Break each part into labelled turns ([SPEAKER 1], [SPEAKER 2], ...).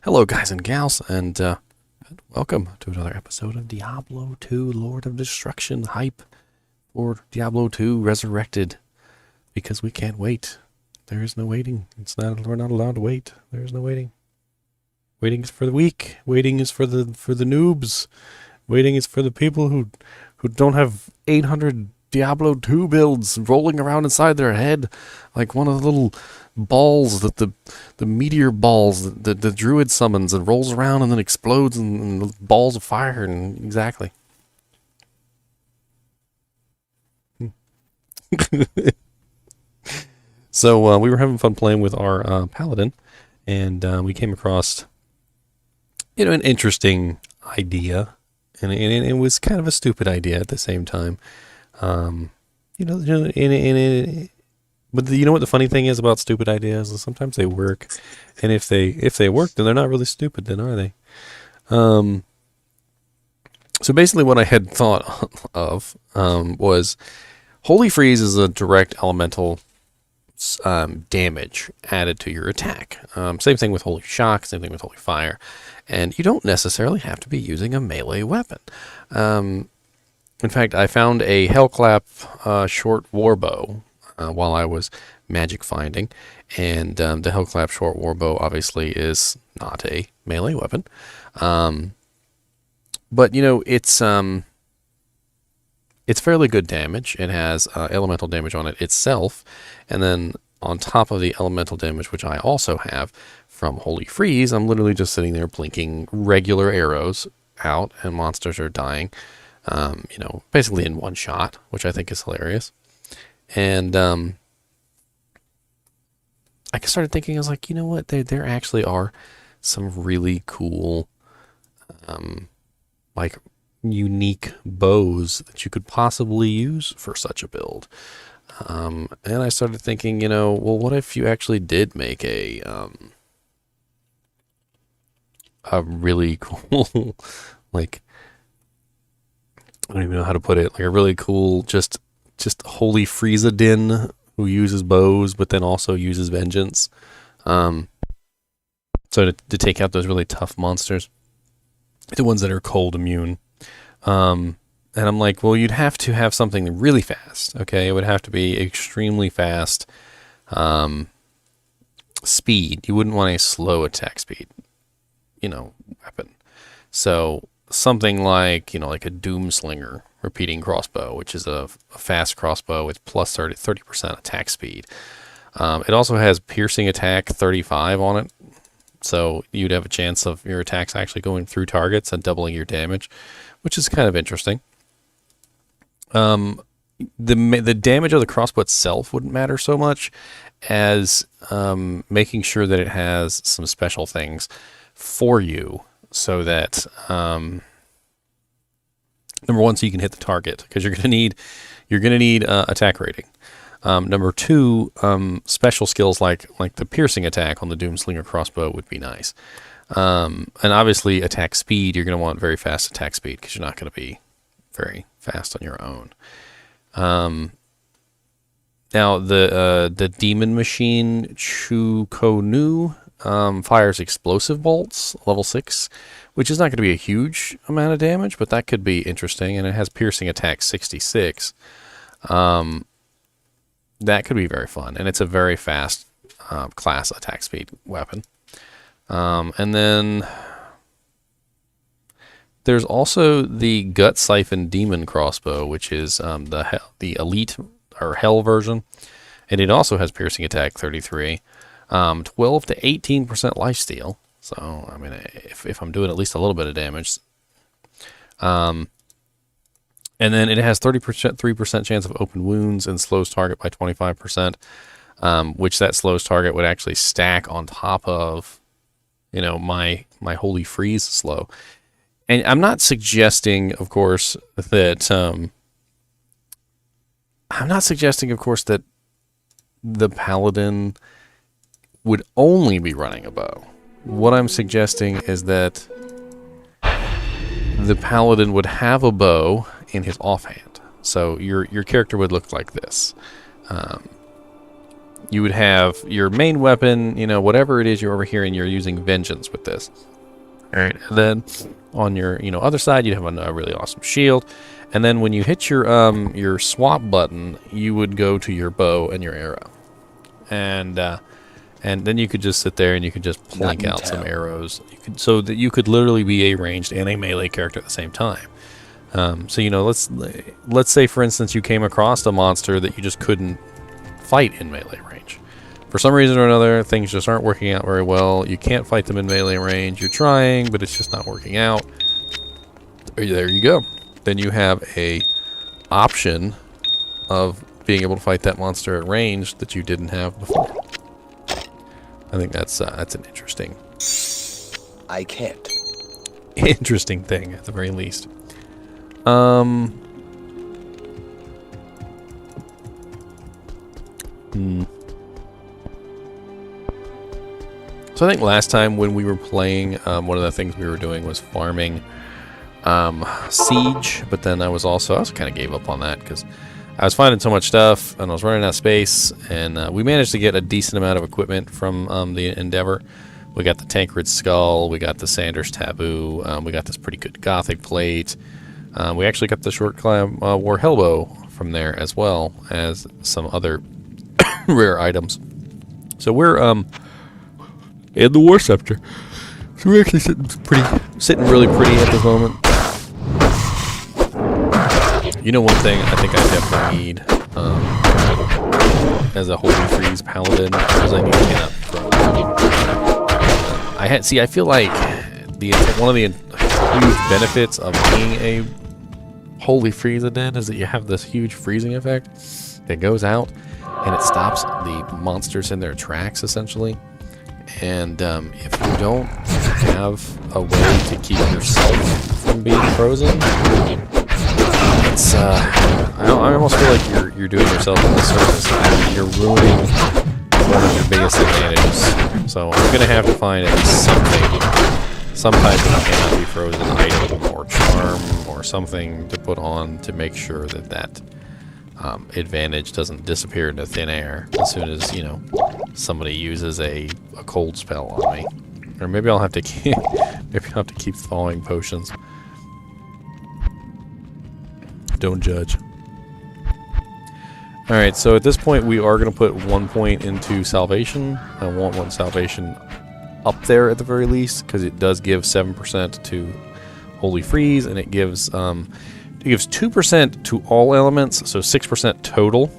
[SPEAKER 1] Hello, guys and gals, and welcome to another episode of Diablo II Lord of Destruction hype for Diablo II Resurrected. Because we can't wait. There is no waiting. We're not allowed to wait. There is no waiting. Waiting is for the weak. Waiting is for the noobs. Waiting is for the people who don't have 800 Diablo 2 builds rolling around inside their head like one of the little balls that the meteor balls that the druid summons and rolls around and then explodes and balls of fire. And exactly. So we were having fun playing with our paladin, and we came across an interesting idea, and it was kind of a stupid idea at the same time. Um, you know, but you know what the funny thing is about stupid ideas is sometimes they work, and if they work, then they're not really stupid, then are they? Um, so basically, what I had thought of was Holy Freeze is a direct elemental damage added to your attack. Same thing with Holy Shock, same thing with Holy Fire, and you don't necessarily have to be using a melee weapon. In fact, I found a Hellclap short warbow while I was magic finding, and the Hellclap short warbow obviously is not a melee weapon, but it's fairly good damage. It has elemental damage on it itself, and then on top of the elemental damage, which I also have from Holy Freeze, I'm literally just sitting there blinking regular arrows out, and monsters are dying. Basically in one shot, which I think is hilarious. And I started thinking, I was like, you know what? There actually are some really cool, like unique bows that you could possibly use for such a build. And I started thinking, well, what if you actually did make a really cool, like, I don't even know how to put it, like a really cool, just Holy Friezadin who uses bows, but then also uses vengeance. So to take out those really tough monsters, the ones that are cold immune. And I'm like, well, you'd have to have something really fast. Okay, it would have to be extremely fast speed. You wouldn't want a slow attack speed, weapon. So something like, like a Doomslinger repeating crossbow, which is a fast crossbow with plus 30% attack speed. It also has piercing attack 35 on it, so you'd have a chance of your attacks actually going through targets and doubling your damage, which is kind of interesting. The damage of the crossbow itself wouldn't matter so much as making sure that it has some special things for you, so that number one, so you can hit the target, because you're gonna need attack rating. Number two, special skills like the piercing attack on the Doomslinger crossbow would be nice. And obviously attack speed, you're gonna want very fast attack speed, because you're not gonna be very fast on your own. Now the demon machine Chukonu fires explosive bolts, level 6, which is not going to be a huge amount of damage, but that could be interesting, and it has piercing attack 66. That could be very fun, and it's a very fast class attack speed weapon. And then there's also the Gut Siphon Demon Crossbow, which is the elite or hell version, and it also has piercing attack 33. 12 to 18% lifesteal. So, I mean, if I'm doing at least a little bit of damage. And then it has 3% chance of open wounds and slows target by 25%, which that slows target would actually stack on top of, my Holy Freeze slow. And I'm not suggesting, of course, that the Paladin would only be running a bow. What I'm suggesting is that the Paladin would have a bow in his offhand. So your character would look like this. you would have your main weapon, you know, whatever it is you're over here, and you're using vengeance with this. All right, and then on your, you know, other side, you'd have a really awesome shield. And then when you hit your swap button, you would go to your bow and your arrow. And then you could just sit there and you could just plink out some arrows. So that you could literally be a ranged and a melee character at the same time. So, you know, let's say, for instance, you came across a monster that you just couldn't fight in melee range. For some reason or another, things just aren't working out very well. You can't fight them in melee range. You're trying, but it's just not working out. There you go. Then you have a option of being able to fight that monster at range that you didn't have before. I think that's an interesting.
[SPEAKER 2] I can't.
[SPEAKER 1] Interesting thing at the very least. So I think last time when we were playing, one of the things we were doing was farming Siege, but then I also kind of gave up on that because I was finding so much stuff and I was running out of space, and we managed to get a decent amount of equipment from the Endeavor. We got the Tancred Skull, we got the Sanders Taboo, we got this pretty good Gothic plate. We actually got the Short Climb War Hellbow from there, as well as some other rare items. So we're in the War Scepter. So we're actually sitting really pretty at this moment. You know, one thing I think I definitely need as a Holy Freeze Paladin is I need to get up from. I feel like one of the huge benefits of being a Holy Freeze then is that you have this huge freezing effect that goes out and it stops the monsters in their tracks, essentially. And if you don't have a way to keep yourself from being frozen, it's I almost feel like you're doing yourself a disservice. You're ruining one of your biggest advantages. So I'm gonna have to find at least some type of cannot be frozen item or charm or something to put on to make sure that advantage doesn't disappear into thin air as soon as, you know, somebody uses a cold spell on me. Or maybe I'll have to keep thawing potions. Don't judge. Alright, so at this point we are going to put 1 point into Salvation. I want 1 Salvation up there at the very least, because it does give 7% to Holy Freeze, and it gives 2% to all elements, so 6% total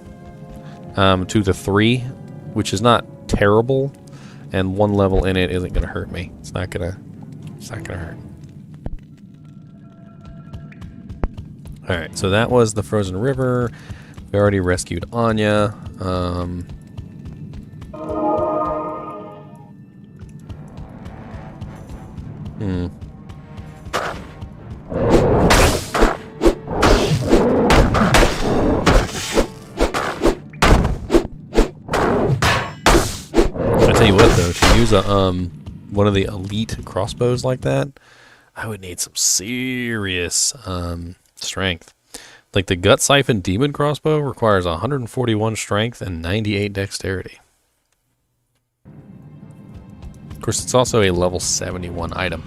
[SPEAKER 1] to the 3, which is not terrible, and 1 level in it isn't going to hurt me. It's not gonna hurt. Alright, so that was the Frozen River. We already rescued Anya. I tell you what, though, to use a one of the elite crossbows like that, I would need some serious strength. Like the Gut Siphon Demon Crossbow requires 141 strength and 98 dexterity. Of course, it's also a level 71 item,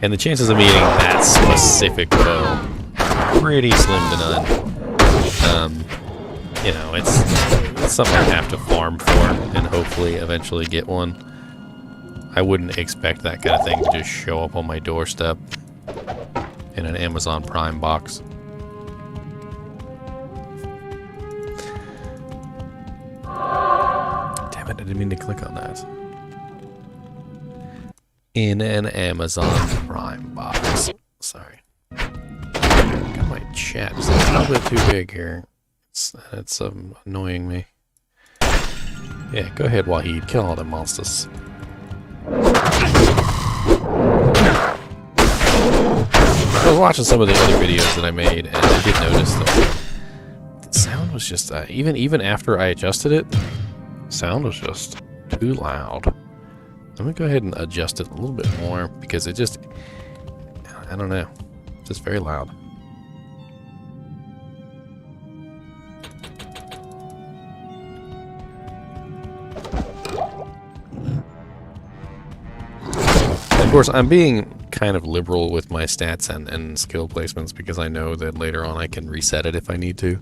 [SPEAKER 1] and the chances of me getting that specific bow pretty slim to none. You know, it's something I have to farm for and hopefully eventually get one. I wouldn't expect that kind of thing to just show up on my doorstep in an Amazon Prime box. Damn it, I didn't mean to click on that. In an Amazon Prime box. Sorry. Got my chat just a little bit too big here. It's annoying me. Yeah, go ahead, Wahid. Kill all the monsters. I was watching some of the other videos that I made, and I did notice that the sound was just, even after I adjusted it, sound was just too loud. Let me go ahead and adjust it a little bit more, because it just, I don't know, it's just very loud. course, I'm being kind of liberal with my stats and skill placements because I know that later on I can reset it if I need to.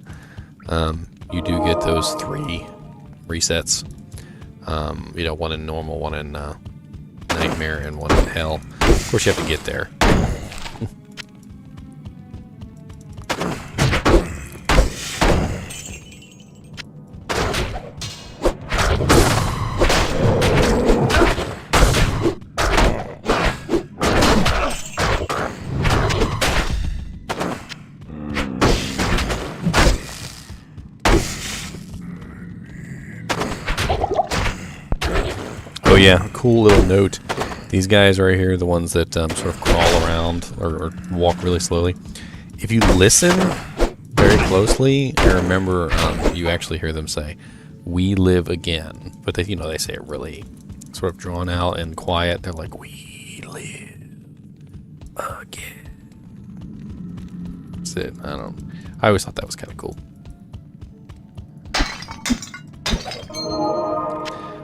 [SPEAKER 1] You do get those 3 resets. You know, one in normal, one in nightmare, and one in hell. Of course, you have to get there. Oh yeah, cool little note. These guys right here, the ones that sort of crawl around or walk really slowly. If you listen very closely, and remember, you actually hear them say, "We live again." But they, you know, they say it really sort of drawn out and quiet. They're like, "We live again." That's it. I always thought that was kind of cool.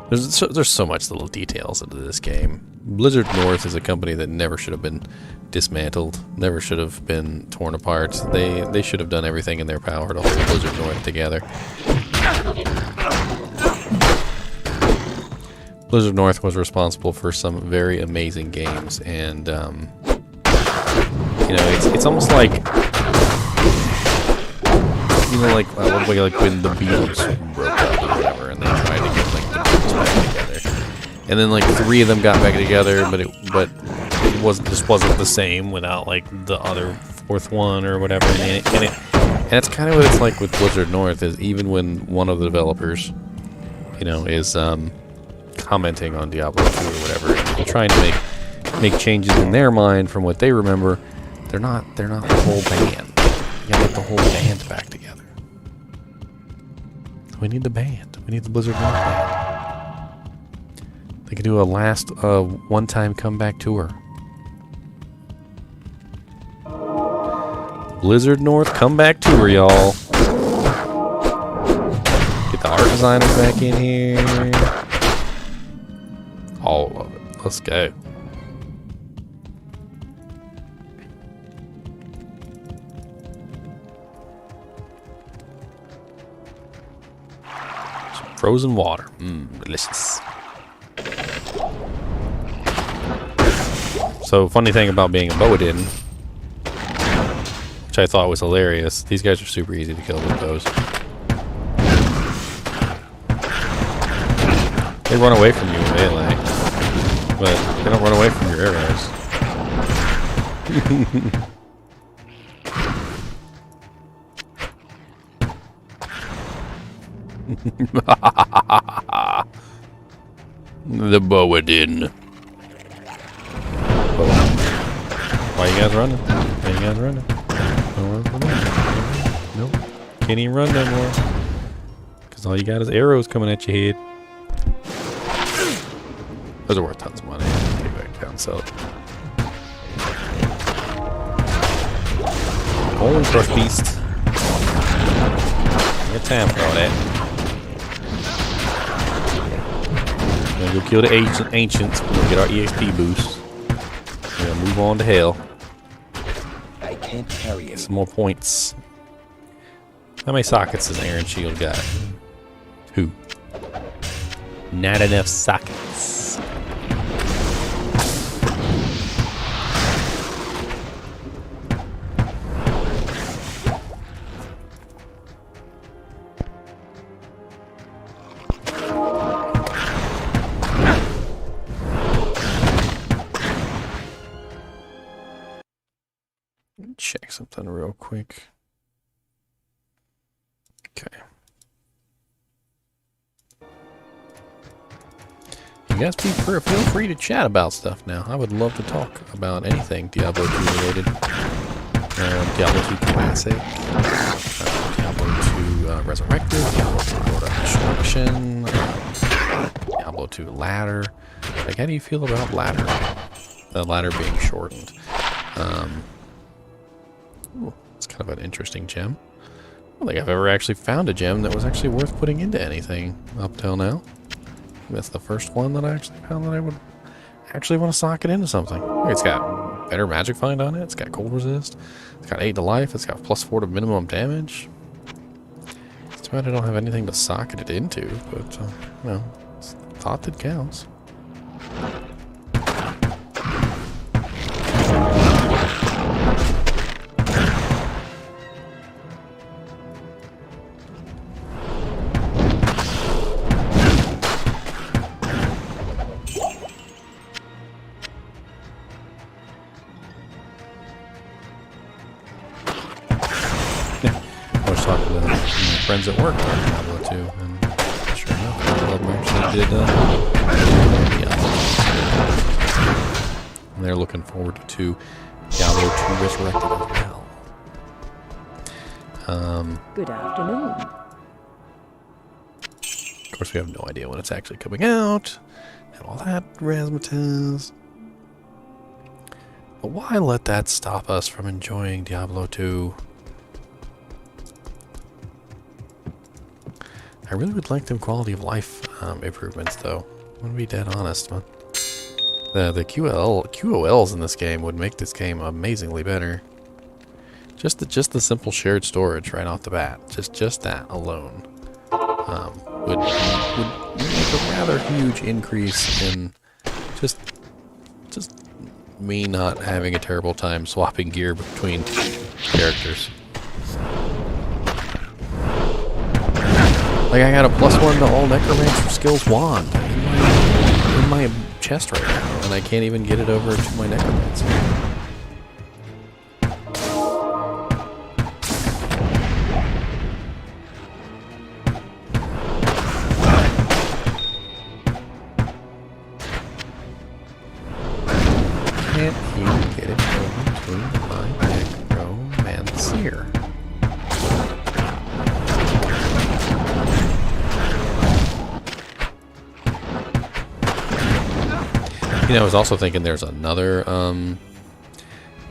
[SPEAKER 1] There's so much little details into this game. Blizzard North is a company that never should have been dismantled, never should have been torn apart. They should have done everything in their power to hold Blizzard North together. Blizzard North was responsible for some very amazing games, and you know, it's almost like, you know, like when the Beatles broke up or whatever, and they tried to get like the Beatles back together, and then like 3 of them got back together, but it wasn't the same without like the other 4th one or whatever, and it's kind of what it's like with Blizzard North. Is even when one of the developers, you know, is commenting on Diablo 2 or whatever, and trying to make changes in their mind from what they remember, they're not the whole band. You gotta get the whole band back together. We need the band. We need the Blizzard North band. They could do a last one-time comeback tour. Blizzard North comeback tour, y'all. Get the art designers back in here. All of it. Let's go. Frozen water. Delicious. So, funny thing about being a Bowadin, which I thought was hilarious, these guys are super easy to kill with bows. They run away from you in melee, but they don't run away from your arrows. The Bowadin. Why you guys running? Why you guys running? Don't run from me. Nope. Can't even run no more. Because all you got is arrows coming at your head. Those are worth tons of money. Take back down, sell it. Holy crush beast. Ain't got time for all that. We're gonna go kill the ancients. We're gonna get our EXP boost. We're gonna move on to hell.
[SPEAKER 2] I can't carry it.
[SPEAKER 1] Some more points. How many sockets does Iron Shield got? 2. Not enough sockets. Check something real quick. Okay. You guys feel free to chat about stuff now. I would love to talk about anything Diablo 2 related. Diablo 2 Classic, Diablo 2 Resurrected, Diablo 2 Lord of Destruction, Diablo 2 Ladder. Like, how do you feel about Ladder? The ladder being shortened. Ooh, it's kind of an interesting gem. I don't think I've ever actually found a gem that was actually worth putting into anything up till now. That's the first one that I actually found that I would actually want to sock it into something. It's got better magic find on it. It's got cold resist. It's got 8 to life. It's got +4 to minimum damage. It's too bad I don't have anything to socket it into, but, you know, it's the thought that counts. I was talking to my friends at work about Diablo 2, and sure enough, a couple of them actually did Diablo. And they're looking forward to Diablo II Resurrected as well.
[SPEAKER 3] Good afternoon.
[SPEAKER 1] Of course, we have no idea when it's actually coming out, and all that razzmatazz. But why let that stop us from enjoying Diablo 2? I really would like them quality of life improvements, though. I'm gonna be dead honest, man. The QOLs in this game would make this game amazingly better. Just the simple shared storage right off the bat, just that alone, would make a rather huge increase in just me not having a terrible time swapping gear between characters. Like, I got a +1 to all necromancer skills wand in my chest right now, and I can't even get it over to my necromancer. Can't even get it over to my necromancer. You know, I was also thinking there's another,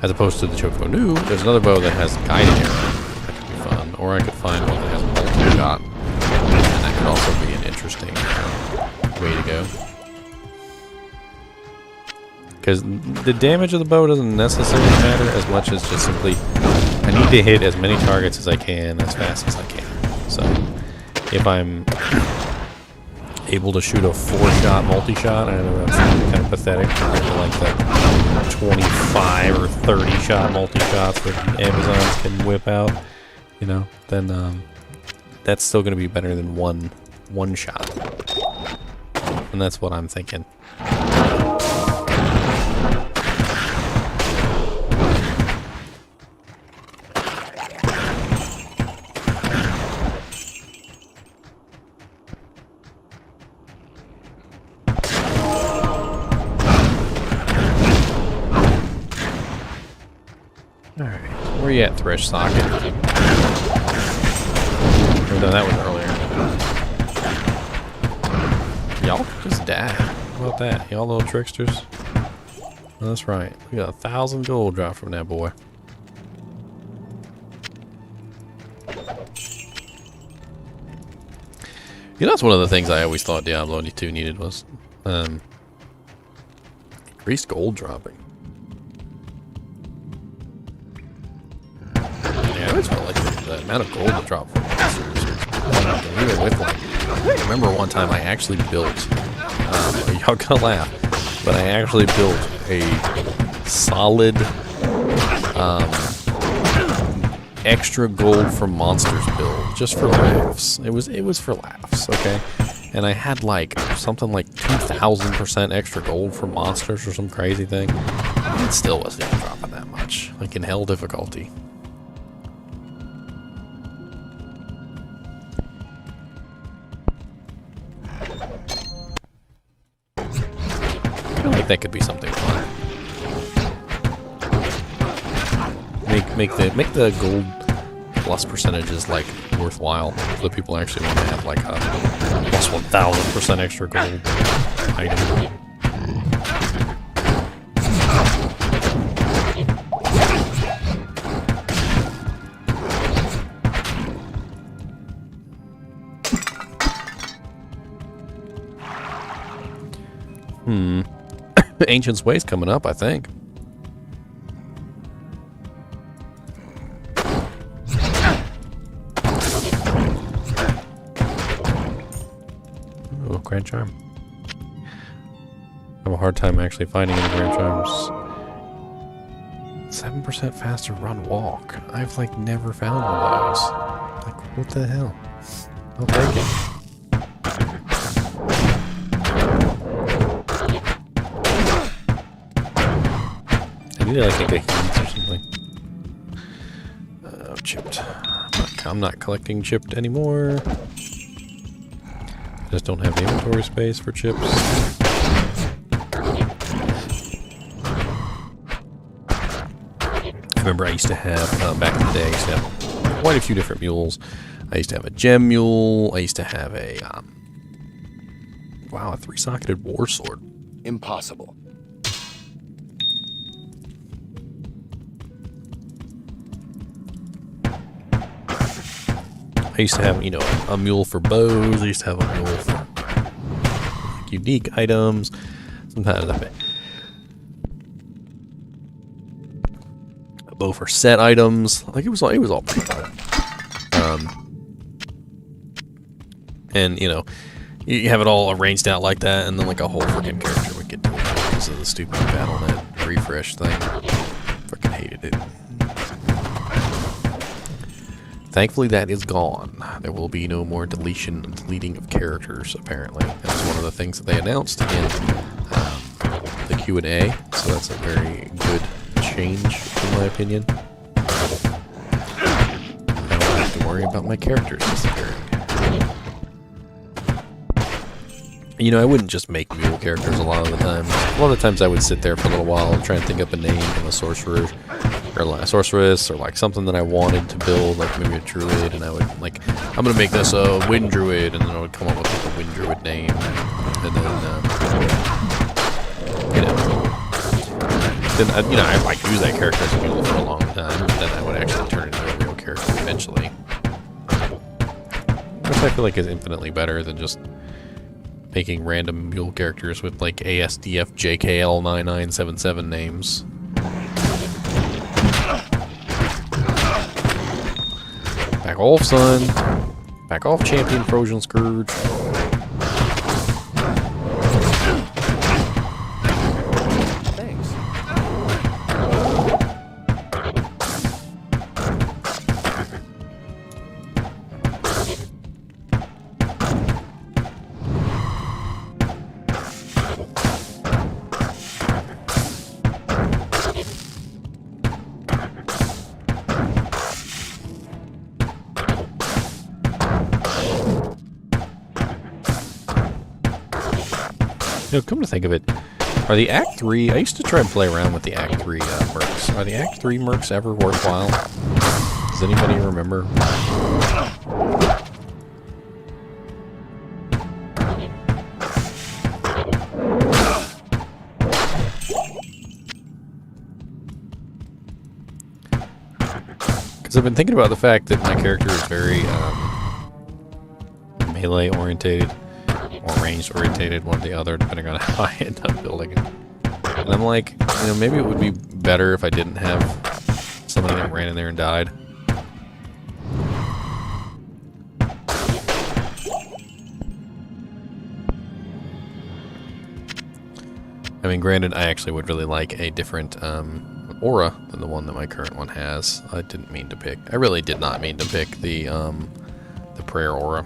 [SPEAKER 1] as opposed to the Choco Nu, there's another bow that has guided arrow. That could be fun. Or I could find one that has multi-shot. And that could also be an interesting way to go. Because the damage of the bow doesn't necessarily matter as much as just simply, I need to hit as many targets as I can, as fast as I can. So, if I'm able to shoot a 4-shot multi-shot, I know that's kind of pathetic compared to like the 25 or 30-shot multi-shots that Amazons can whip out, you know, then that's still going to be better than one shot. And that's what I'm thinking. Alright, where you at, Thresh Socket? We've done that one earlier. Y'all could just die. How about that? Y'all little tricksters. Oh, that's right. We got 1,000 gold drop from that boy. You know, that's one of the things I always thought Diablo 2 needed was increased gold dropping. I always felt like the amount of gold that dropped from monsters was even with, like, I remember one time I actually built, y'all gonna laugh, but I actually built a solid, extra gold from monsters build, just for laughs. It was for laughs, okay? And I had like, something like 2,000% extra gold from monsters or some crazy thing. It still wasn't even dropping that much, like in hell difficulty. I feel like that could be something fun. Make the gold plus percentages like worthwhile for the people who actually want to have like a plus 1,000% extra gold item. Ancient's Way's coming up, I think. Oh, Grand Charm. I have a hard time actually finding any Grand Charms. 7% faster run walk. I've like never found one of those. Like, what the hell? I'll take it. I need like a heat or something. Oh, chipped. I'm not collecting chipped anymore. I just don't have the inventory space for chips. I remember I used to have, back in the day, I used to have quite a few different mules. I used to have a gem mule. I used to have a, wow, a 3-socketed war sword.
[SPEAKER 2] Impossible.
[SPEAKER 1] I used to have, you know, a mule for bows. I used to have a mule for like, unique items. Sometimes I a bow for set items. Like it was all pretty cool. And you know, you have it all arranged out like that, and then like a whole freaking character would get deleted because of the stupid BattleNet refresh thing. Freaking hated it. Thankfully, that is gone. There will be no more deleting of characters, apparently. That's one of the things that they announced in the Q&A, so that's a very good change, in my opinion. I don't have to worry about my characters disappearing. You know, I wouldn't just make mule characters a lot of the times. A lot of the times I would sit there for a little while and try and think up a name from a sorcerer. Or like a sorceress, or like something that I wanted to build, like maybe a druid, and I would like, I'm gonna make this a wind druid, and then I would come up with like a wind druid name, and then, I might use that character as a mule for a long time, and then I would actually turn it into a real character eventually. Which I feel like is infinitely better than just making random mule characters with like ASDF JKL 9977 names. Back off, son. Back off, Champion Frozen Scourge.
[SPEAKER 2] Thanks.
[SPEAKER 1] You know, come to think of it, are the Act 3... I used to try and play around with the Act 3 mercs. Are the Act 3 mercs ever worthwhile? Does anybody remember? Because I've been thinking about the fact that my character is very melee-orientated. Or range-orientated, one or the other, depending on how I end up building it. And I'm like, you know, maybe it would be better if I didn't have somebody that ran in there and died. I mean, granted, I actually would really like a different aura than the one that my current one has. I didn't mean to pick. I really did not mean to pick the prayer aura.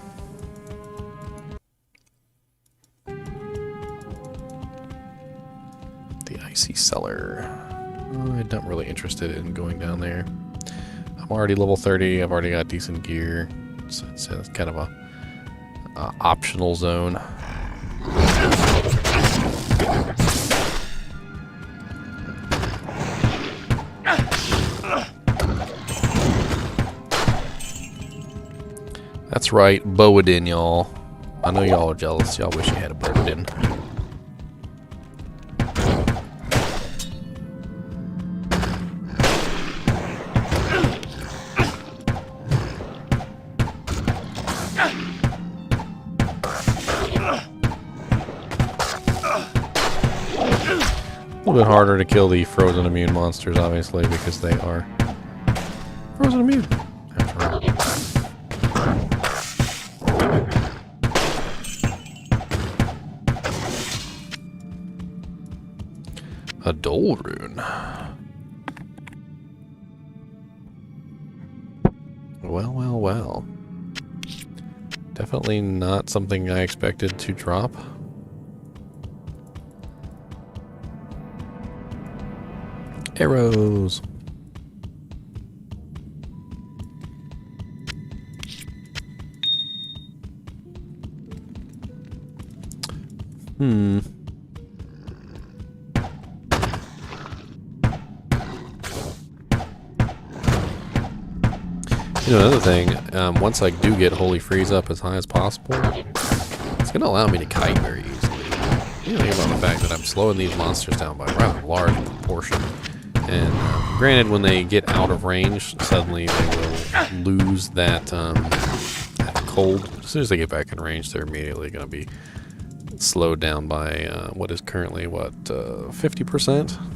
[SPEAKER 1] Icy Cellar. I'm not really interested in going down there. I'm already level 30. I've already got decent gear. So it's kind of a optional zone. That's right, Bowadin, y'all. I know y'all are jealous. Y'all wish you had a Bowadin. little bit harder to kill the frozen immune monsters, obviously, because they are frozen immune, after all. A Dole Rune. Well, well, well. Definitely not something I expected to drop. Arrows. You know, another thing, once I do get Holy Freeze up as high as possible, it's going to allow me to kite very easily. You know, about the fact that I'm slowing these monsters down by a rather large proportion. And granted, when they get out of range, suddenly they will lose that, that cold. As soon as they get back in range, they're immediately going to be slowed down by what is currently, 50%?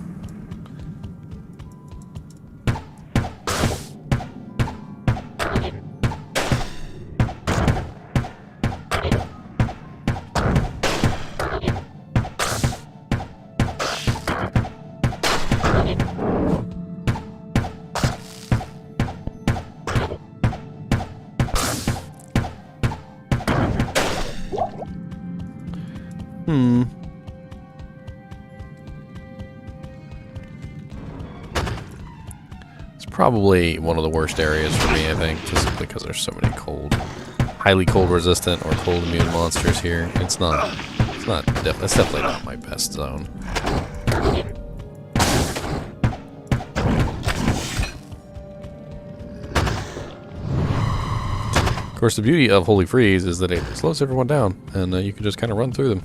[SPEAKER 1] It's probably one of the worst areas for me, I think, just because there's so many highly cold resistant or cold immune monsters here. It's definitely not my best zone. Of course, the beauty of Holy Freeze is that it slows everyone down, and you can just kind of run through them.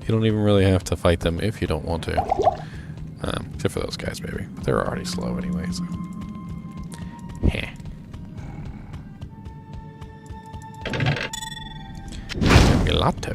[SPEAKER 1] You don't even really have to fight them if you don't want to. Except for those guys, maybe. But they're already slow anyway, so. Heh. Gelato.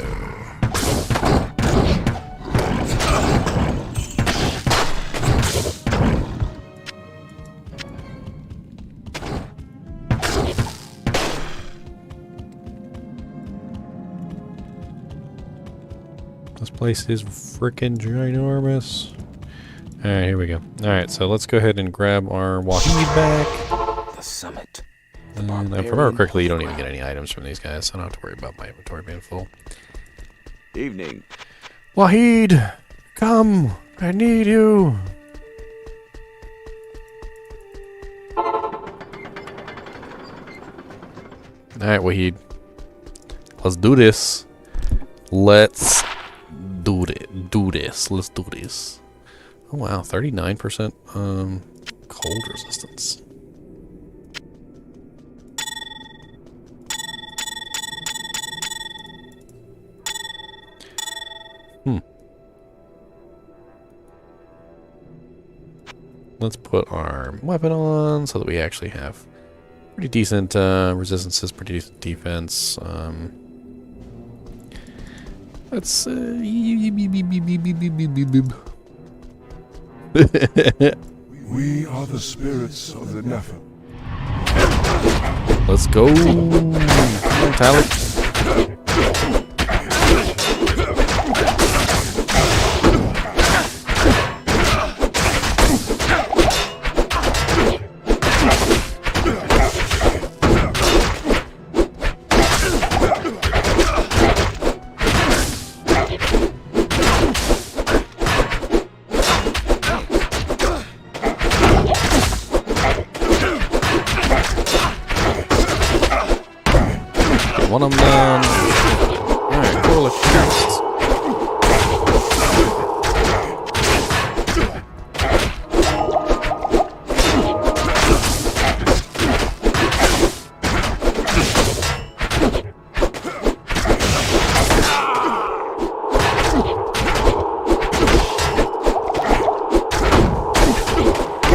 [SPEAKER 1] This place is frickin' ginormous. Alright, here we go. Alright, so let's go ahead and grab our Wahid back.
[SPEAKER 2] The summit.
[SPEAKER 1] And if I remember correctly, you don't even get any items from these guys, so I don't have to worry about my inventory being full.
[SPEAKER 2] Evening.
[SPEAKER 1] Wahid! Come! I need you! Alright, Wahid. Let's do this. Let's do this. Let's do this. Oh wow, 39% cold resistance. Let's put our weapon on so that we actually have pretty decent resistances, pretty decent defense. Let's
[SPEAKER 3] We are the spirits of the Nephilim.
[SPEAKER 1] Let's go. Come on, Talek. One of them down. Alright, cool.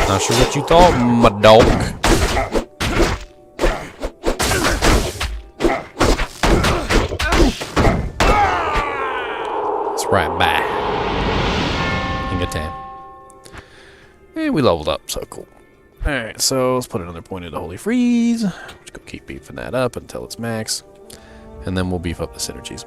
[SPEAKER 1] Not sure what you thought, my dog. Right back. Good time. And we leveled up, so cool. Alright, so let's put another point into Holy Freeze. Just go keep beefing that up until it's max. And then we'll beef up the synergies.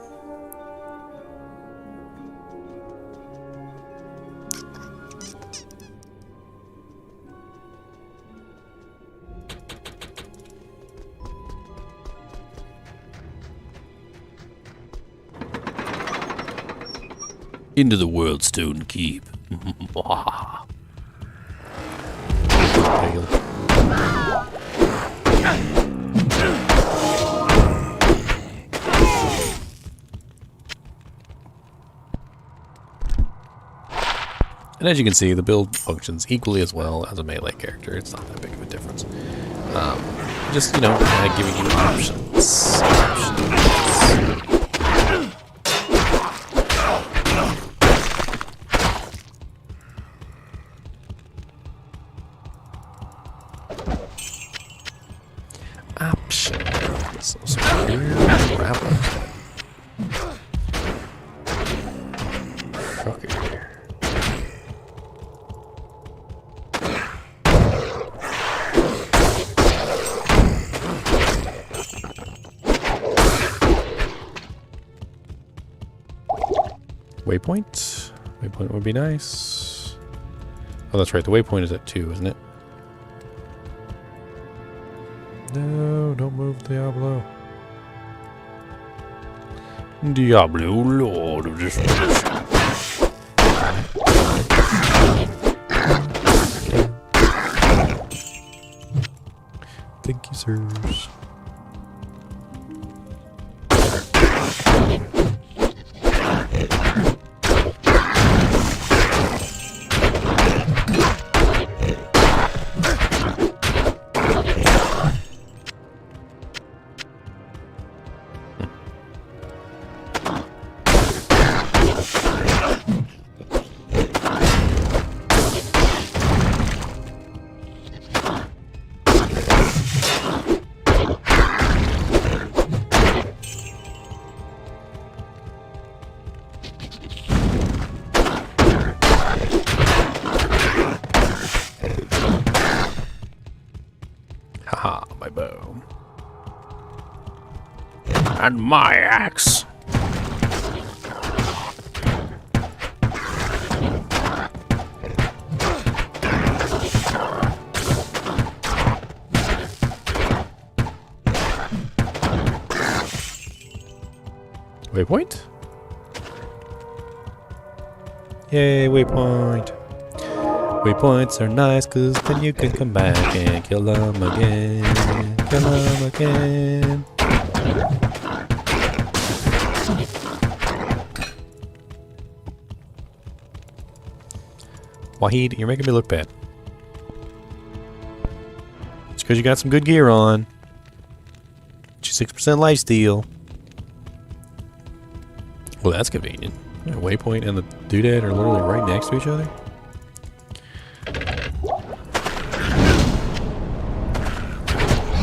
[SPEAKER 1] Into the World Stone Keep. And as you can see, the build functions equally as well as a melee character. It's not that big of a difference. Just, you know, giving you options. Options. So here, wrap up. Okay. Waypoint? Waypoint would be nice. Oh, that's right. The waypoint is at 2, isn't it? No, don't move Diablo. Diablo, Lord of Destruction. Thank you, sirs. Haha, my bow. And my axe. Waypoint? Yay, waypoint. Waypoints are nice because then you can come back and kill them again. Kill them again. Wahid, you're making me look bad. It's because you got some good gear on. 6% lifesteal. Well, that's convenient. Yeah, waypoint and the doodad are literally right next to each other.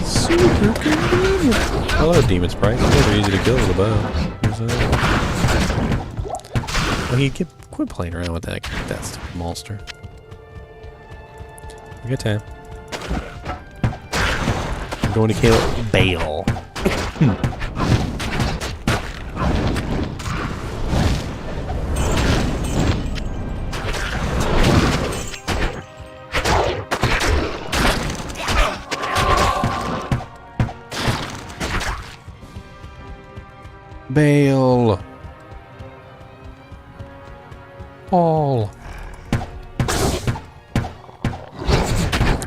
[SPEAKER 1] Super convenient. Hello, Demon Sprite. They're easy to kill with a bow. Well, he quit playing around with that stupid monster. Good time. I'm going to kill Bale. Bale. Paul. I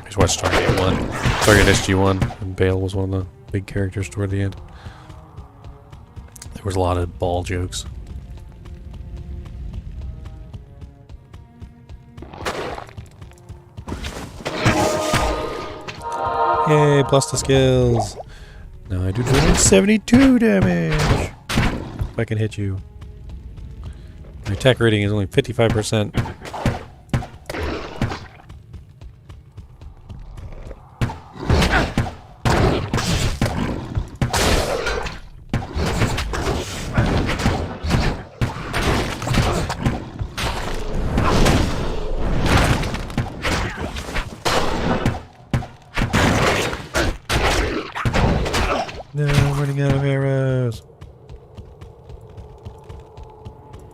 [SPEAKER 1] just watched Stargate 1. Stargate SG-1. And Bale was one of the big characters toward the end. There was a lot of ball jokes. Yay, plus the skills. Now I do 272 damage. If I can hit you. My attack rating is only 55%.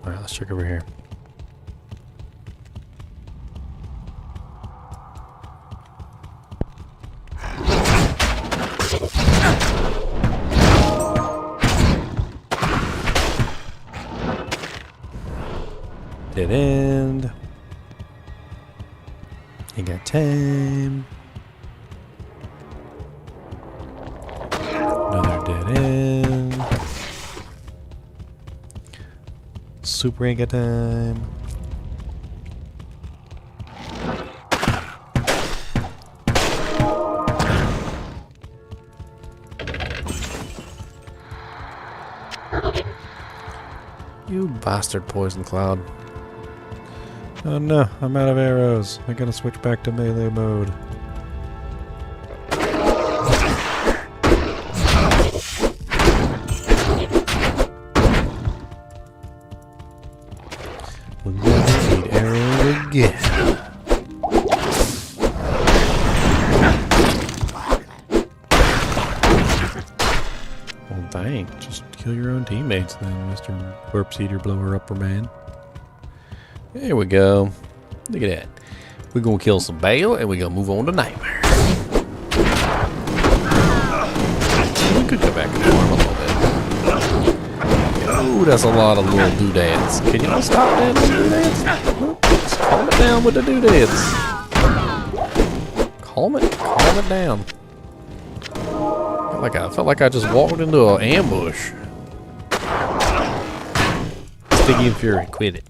[SPEAKER 1] Alright, let's check over here. Dead end. Ain't got time. Another dead end. Super ain't got time. You bastard poison cloud. Oh no, I'm out of arrows. I gotta switch back to melee mode. We'll never need arrows again. Well, dang. Just kill your own teammates then, Mr. Corpse Eater Blower Upper Man. There we go. Look at that. We're gonna kill some Bale and we're gonna move on to Nightmare. We could go back and farm a little bit. Oh, that's a lot of little doodads. Can y'all stop that doodads? Just calm it down with the doodads. Calm it down. I felt like I just walked into an ambush. Sticky and Fury, quit it.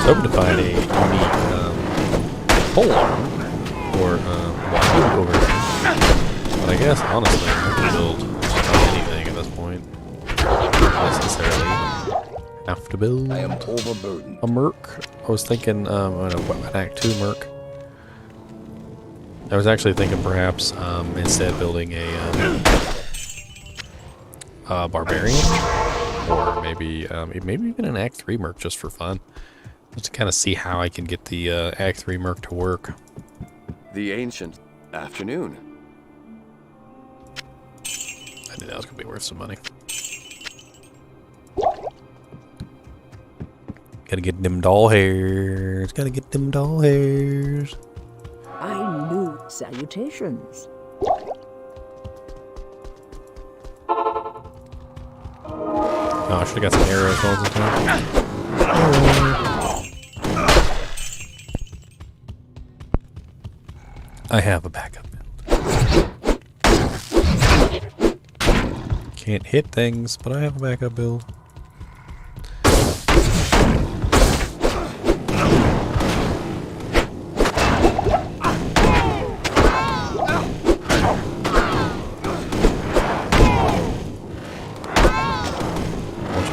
[SPEAKER 1] Hoping to find a unique pole arm or Bowadin over here. But I guess, honestly, I can build just about anything at this point. Not necessarily have to build
[SPEAKER 2] I am overburdened.
[SPEAKER 1] a merc. I was thinking an Act 2 merc. I was actually thinking perhaps instead building a barbarian. Or maybe even an Act 3 merc just for fun. Just to kind of see how I can get the Act 3 merc to work.
[SPEAKER 2] The ancient afternoon.
[SPEAKER 1] I knew that was going to be worth some money. Gotta get them doll hairs. Gotta get them doll hairs.
[SPEAKER 4] I knew salutations.
[SPEAKER 1] Oh, I should have got some arrows all the time. I have a backup build. Can't hit things, but I have a backup build.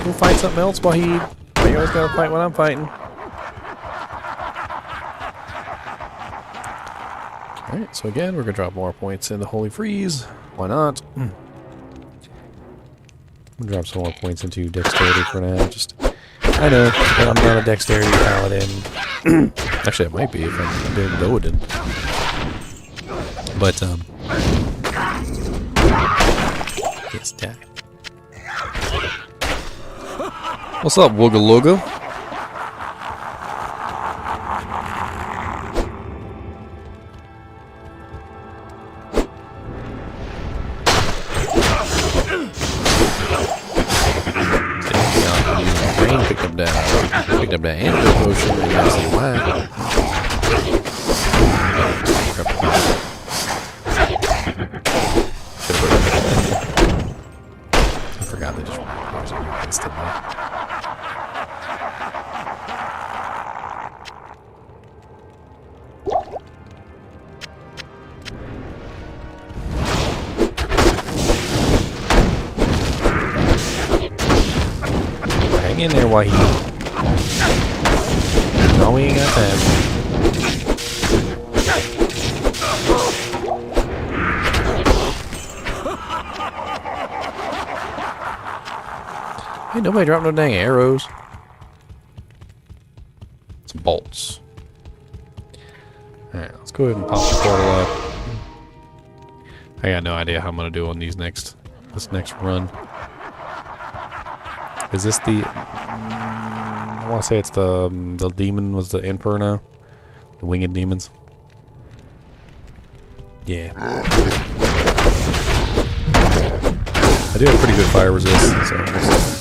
[SPEAKER 1] Go fight something else while you always gotta fight when I'm fighting. Alright, so again, we're gonna drop more points into Holy Freeze. Why not? I'm gonna drop some more points into Dexterity for now. I know that I'm not a Dexterity Paladin. Actually, I might be if I'm doing Bowadin. But, yes, die. What's up, Wooga Looga? Brain picked up that antidote potion, and I see why. I forgot they just poison you instantly. Hang in there, Wahid. No, we ain't got time. Hey, nobody dropped no dang arrows. It's bolts. Alright, let's go ahead and pop the portal up. I got no idea how I'm gonna do on this next run. Is this the... I want to say it's the demon was the Inferno? The winged demons? Yeah. I do have pretty good fire resist, so we'll see.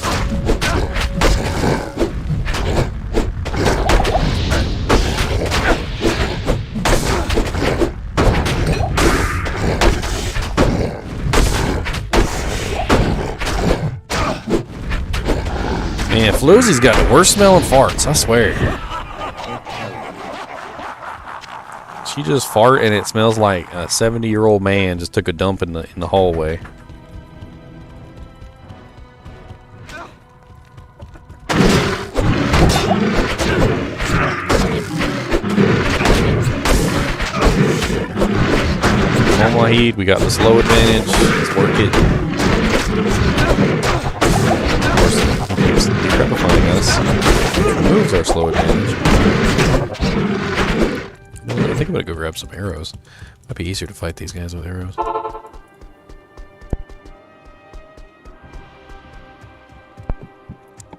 [SPEAKER 1] Man, Floozy's got the worst smelling farts, I swear. She just fart and it smells like a 70-year-old man just took a dump in the hallway. Come on, Wahid, we got the slow advantage. Let's work it. Keeps decrepifying us. Removes our slow advantage. I think I'm gonna go grab some arrows. Might be easier to fight these guys with arrows.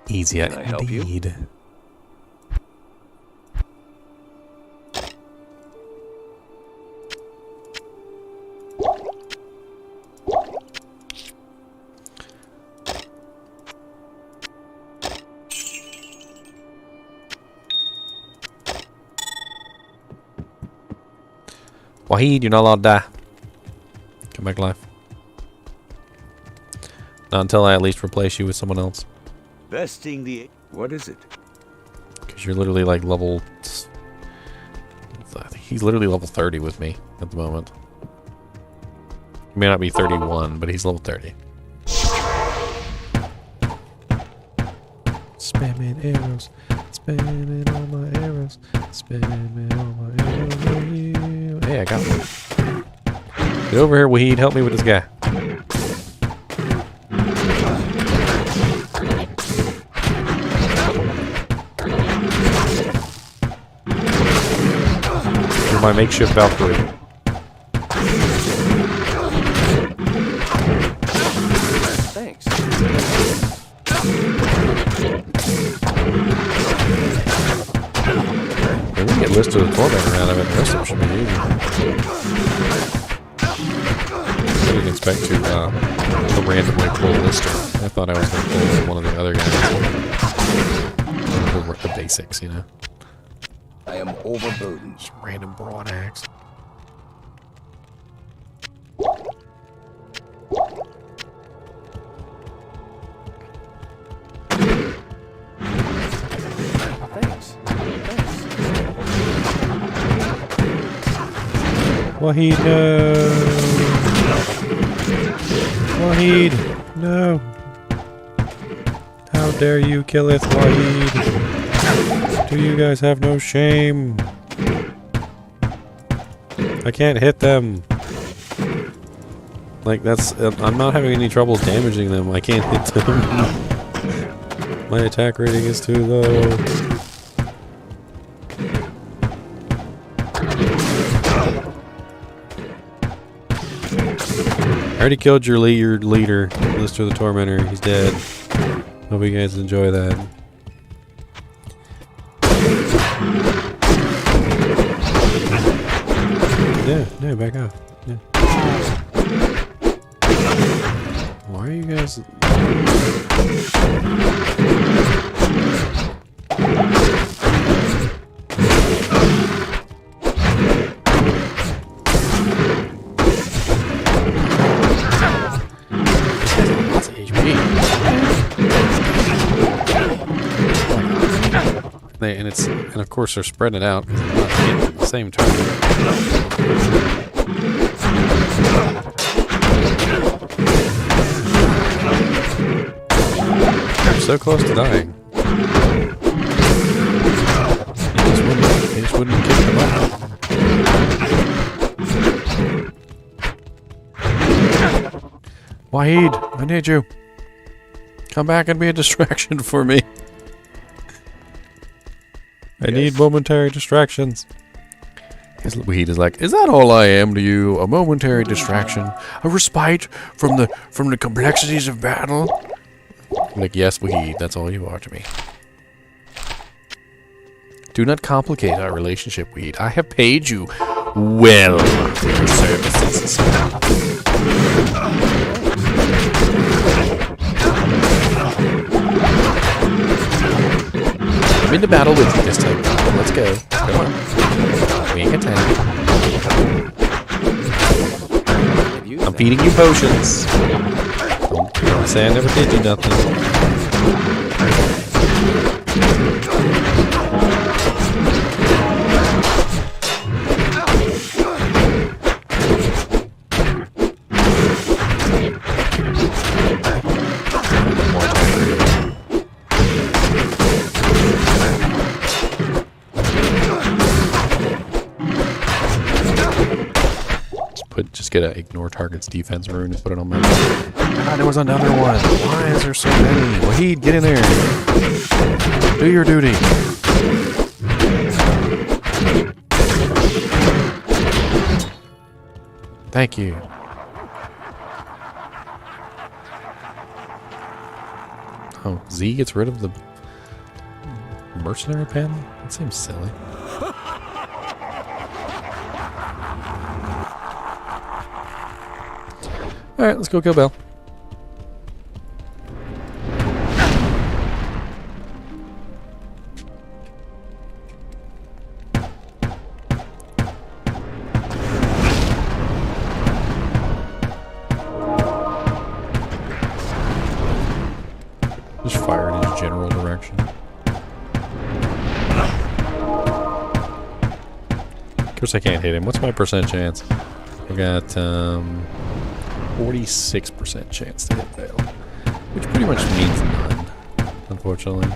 [SPEAKER 1] Easier indeed. Wahid, you're not allowed to die. Come back alive. Not until I at least replace you with someone else.
[SPEAKER 5] Besting the...
[SPEAKER 2] What is it?
[SPEAKER 1] Because you're literally like level... I think he's literally level 30 with me at the moment. He may not be 31, but he's level 30. Spamming arrows. Spamming all my arrows. Spamming all my arrows. Hey, I got one. Get over here, Wahid. Help me with this guy. You're my makeshift Valkyrie.
[SPEAKER 2] Thanks.
[SPEAKER 1] Yeah, we can get listed with tormentor out of it. The rest of them should be easy. I didn't expect to randomly pull Lister. I thought I was going to pull one of the other guys. The basics, you know.
[SPEAKER 2] I am overburdened.
[SPEAKER 1] Just random broad axe.
[SPEAKER 2] Thanks.
[SPEAKER 1] Wahid, no! Wahid, no! How dare you kill it, Wahid? Do you guys have no shame? I can't hit them. Like, that's... I'm not having any trouble damaging them. I can't hit them. My attack rating is too low. I already killed your leader, Lister the Tormentor. He's dead. Hope you guys enjoy that. Yeah, no, back off. Yeah. Why are you guys... Lots of HP. And of course they're spreading it out because they're not hitting the same target. I'm so close to dying. He just wouldn't kick them up. Wahid, I need you. Come back and be a distraction for me. I need momentary distractions. His weed is like, is that all I am to you? A momentary distraction, a respite from the complexities of battle? I'm like, yes, weed. That's all you are to me. Do not complicate our relationship, weed. I have paid you well for your services. I'm into battle with you this time. Let's go. Come on. We ain't got time. I'm feeding you potions. Don't say I never did you nothing. Just get a ignore target's defense rune and put it on my. God, there was another one. Why is there so many? Wahid, get in there. Do your duty. Thank you. Oh, Z gets rid of the mercenary panel? That seems silly. Alright, let's go kill Bell. Just fire in his general direction. Of course I can't hit him. What's my percent chance? I got 46% chance to hit fail, which pretty much means none, unfortunately.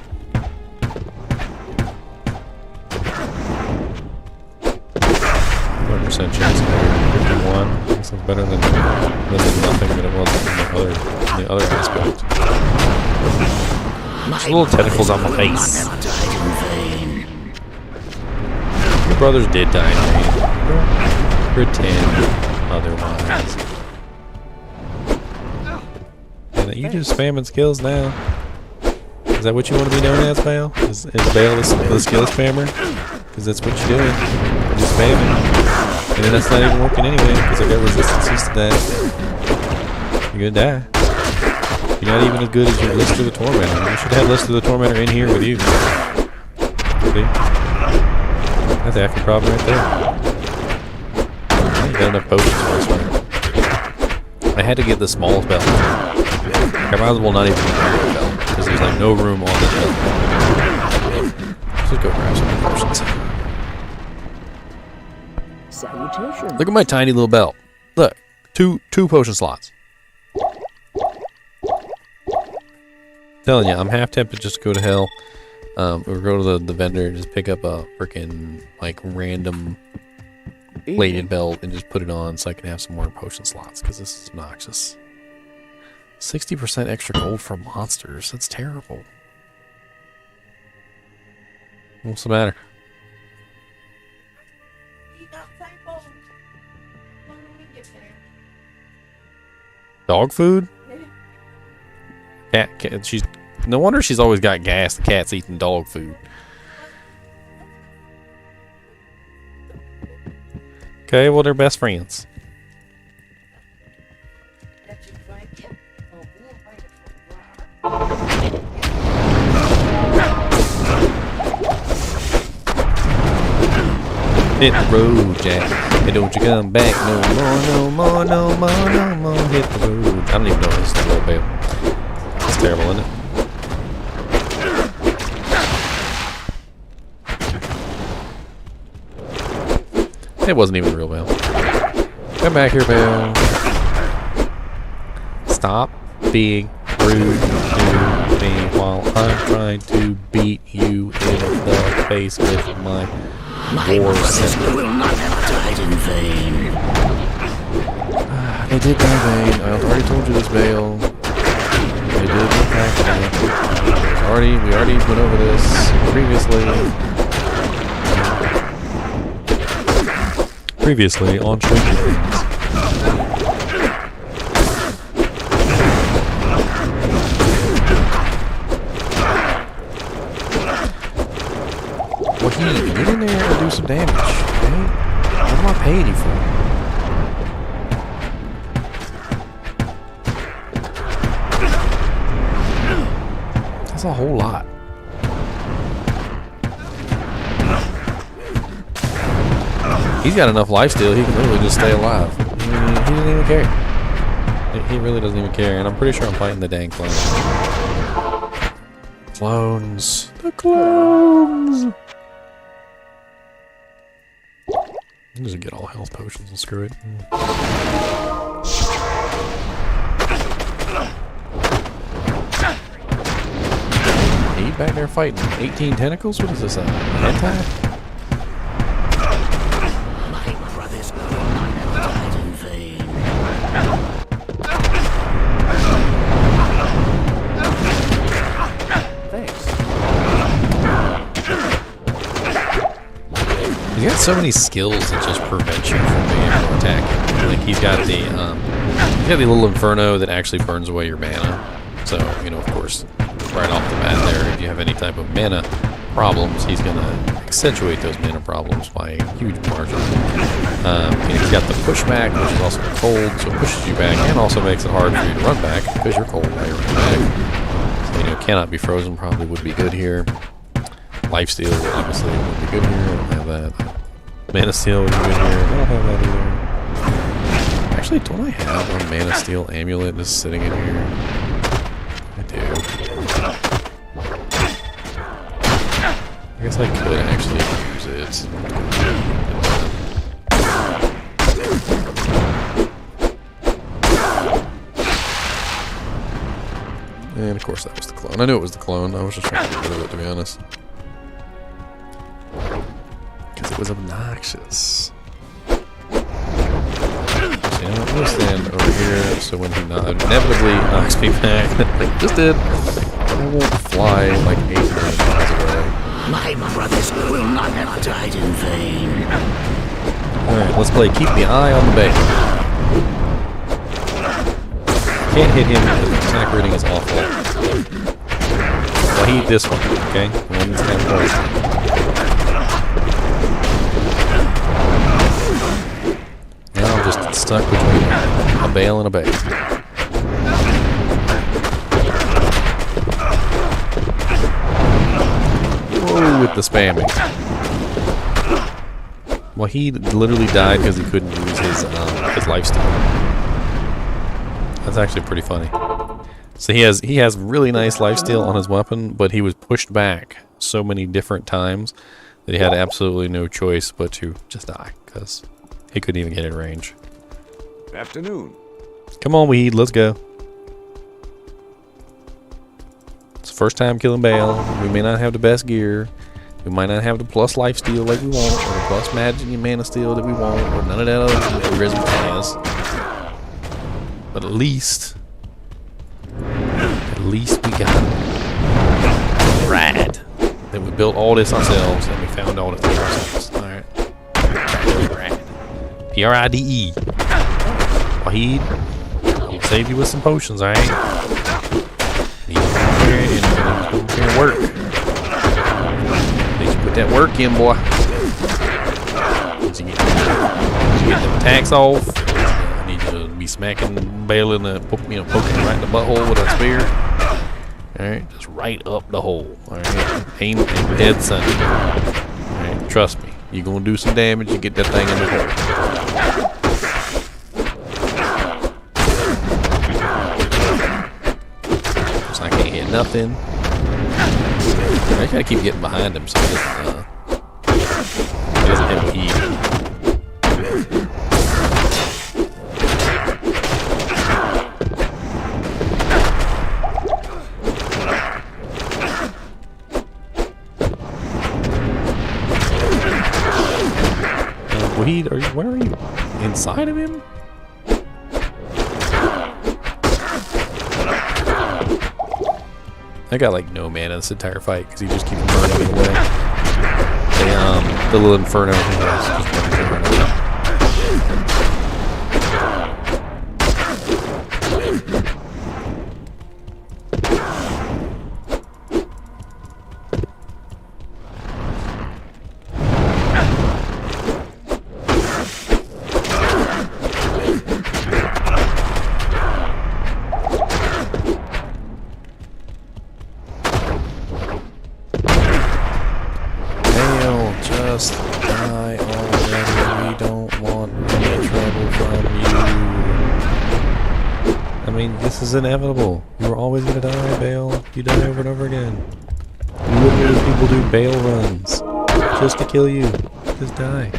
[SPEAKER 1] Percent chance of 51. That's better than nothing that it was in the other aspect. Just little tentacles on my face. Your brothers did die in vain. Pretend otherwise. You just spamming skills now. Is that what you want to be known as, Bale? Is Bale the skill spammer? Because that's what you're doing. You're just spamming. And then that's not even working anyway, because I got resistances to that. You're gonna die. You're not even as good as your List of the Tormentor. You should have List of the Tormentor in here with you. See? That's half your problem right there. I ain't got enough potions for this one. I had to get the smallest belt. I might as well not even get the belt, because there's like no room on the belt. Let's just go grab some potions.
[SPEAKER 4] Salutations.
[SPEAKER 1] Look at my tiny little belt. Look, two potion slots. Telling you, I'm half tempted just to go to hell. Or go to the vendor and just pick up a freaking like random plated belt and just put it on so I can have some more potion slots, because this is obnoxious. 60% extra gold for monsters. That's terrible. What's the matter? Dog food? Cat. She's no wonder she's always got gas. The cat's eating dog food. Okay, well they're best friends. Hit the road, Jack, and don't you come back no more, no more, no more, no more. Hit the road. I don't even know if this is the real bale. It's terrible, isn't it? It wasn't even the real bale. Come back here, bale. Stop being rude to me while I'm trying to beat you in the face with my war scepter.
[SPEAKER 5] Will not have died in vain.
[SPEAKER 1] They did die in vain. I already told you this, Bale. They did in fact. We already went over this previously. Previously on Stranger Things. Wahid, get in there and do some damage, okay? What am I paying you for? That's a whole lot. He's got enough life steal, he can literally just stay alive. He doesn't even care. He really doesn't even care, and I'm pretty sure I'm fighting the dang clones. Clones. The clones! I'm just gonna get all health potions and screw it. He back there fighting 18 tentacles? What is this, a hentai?
[SPEAKER 5] My brothers will not have died in vain.
[SPEAKER 2] Thanks.
[SPEAKER 1] He's got so many skills that just prevent you from being able to attack him. Like he's got the little inferno that actually burns away your mana. So, you know, of course, right off the bat there, if you have any type of mana problems, he's gonna accentuate those mana problems by a huge margin. And he's got the pushback, which is also cold, so it pushes you back and also makes it hard for you to run back because you're cold while you're running back. So, you know, cannot be frozen probably would be good here. Lifesteal obviously would be good here. I don't have that. Mana Steal would be good here. I don't have that either. Actually, don't I have a Mana Steal amulet just sitting in here? I do. I guess I could actually use it. And of course that was the clone. I knew it was the clone. I was just trying to get rid of it, to be honest. Because it was obnoxious. So, you know, I'm going to stand over here so when he inevitably knocks me back, like he just did, I won't fly like 8 million miles away.
[SPEAKER 5] My brothers will not have died in vain.
[SPEAKER 1] Alright, let's play Keep the Eye on the Bay. Can't hit him because the attack rating is awful. Well, he this one, okay? The one that's kind of poison. Now I'm just stuck between a bale and a bay. Whoa, with the spamming. Well, he literally died because he couldn't use his lifesteal. That's actually pretty funny. So he has really nice lifesteal on his weapon, but he was pushed back so many different times that he had absolutely no choice but to just die because he couldn't even get in range.
[SPEAKER 2] Afternoon.
[SPEAKER 1] Come on, Weed, let's go. It's the first time killing Bale. We may not have the best gear. We might not have the plus lifesteal like we want, or the plus magic and mana steal that we want, or none of that other that Resm has. But at least we got rad. That we built all this ourselves and we found all the things ourselves. Alright. Rad. P-R-I-D-E. Wahid, I'll save you with some potions, alright? Need to come here and work. Need you put that work in, boy. Need you get the attacks off. I need you to be smacking Bale in the, poking right in the butthole with a spear. Alright, just right up the hole. Alright, aim dead center. Alright, trust me. You're gonna do some damage, you get that thing in the hole. So I can't hit nothing. I gotta keep getting behind him so he doesn't hit what he. Where are you? Inside of him? I got like no mana this entire fight because he just keeps burning me away. The little inferno he has just burning me away. mean, this is inevitable. You're always gonna die, Bale. You die over and over again. Literally, people do Bale runs just to kill you. Just die.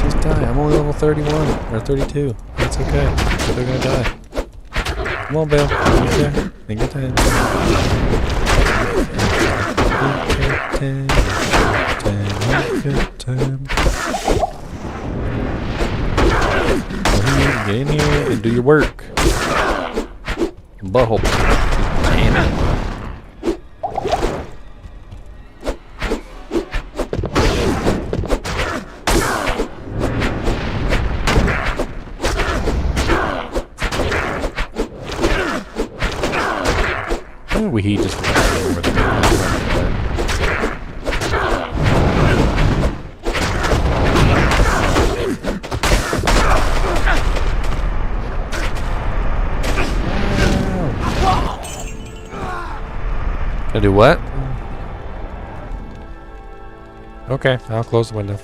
[SPEAKER 1] Just die. I'm only level 31 or 32. That's okay. But they're gonna die. Come on, Bale. Take your time. Take your time. Take your time. Get in here and do your work. Butthole. Damn it. He just over there. Can I do what? Okay, I'll close the window.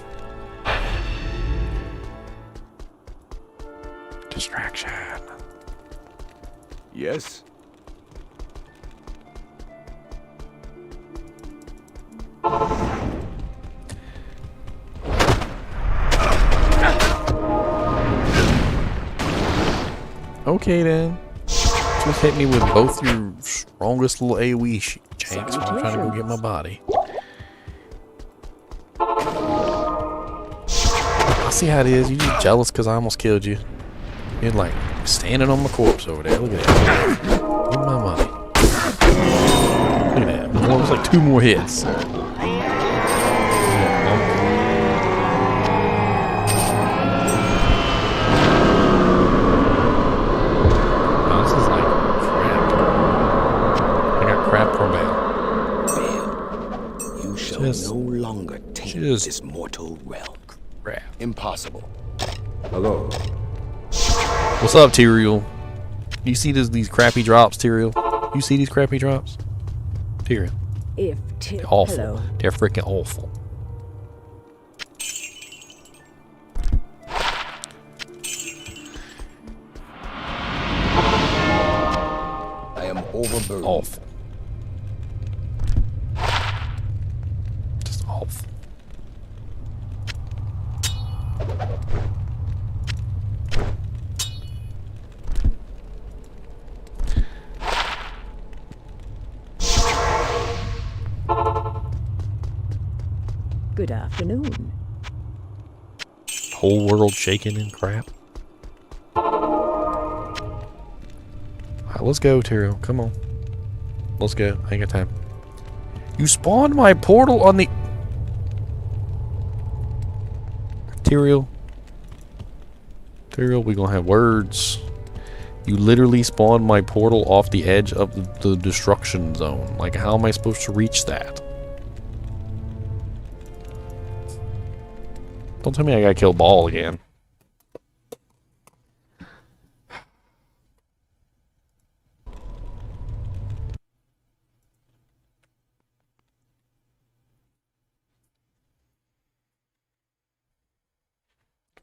[SPEAKER 1] Distraction.
[SPEAKER 2] Yes?
[SPEAKER 1] Okay then. Just hit me with both your strongest little AoE shanks while I'm trying to go get my body. I see how it is. You're just jealous because I almost killed you. You're like standing on my corpse over there. Look at that. Give me my money. Look at that. Well, it was like 2 more hits.
[SPEAKER 5] No longer taint this mortal realm.
[SPEAKER 1] Crap.
[SPEAKER 5] Impossible.
[SPEAKER 2] Hello.
[SPEAKER 1] What's up, Tyrael? You see these crappy drops, Tyrael? You see these crappy drops? Tyrael. They're awful.
[SPEAKER 4] Hello.
[SPEAKER 1] They're freaking awful.
[SPEAKER 5] I am overburdened.
[SPEAKER 1] Awful. Just awful.
[SPEAKER 4] Good afternoon.
[SPEAKER 1] Whole world shaking and crap. Alright, let's go, Tyrael. Come on. Let's go. I ain't got time. You spawned my portal on the... Tyrael. Tyrael, we gonna have words. You literally spawned my portal off the edge of the destruction zone. Like, how am I supposed to reach that? Don't tell me I gotta kill Ball again.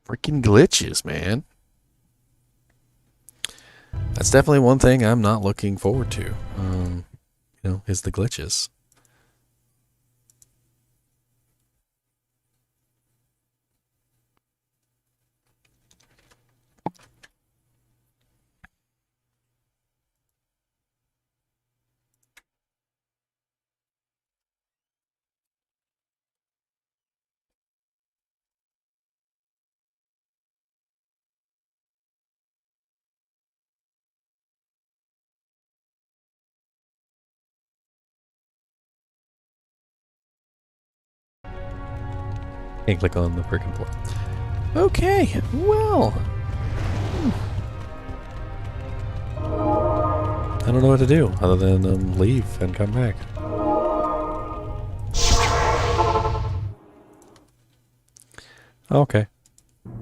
[SPEAKER 1] Freaking glitches, man. That's definitely one thing I'm not looking forward to. You know, is the glitches. Can't click on the freaking port. Okay, well. I don't know what to do other than leave and come back. Okay.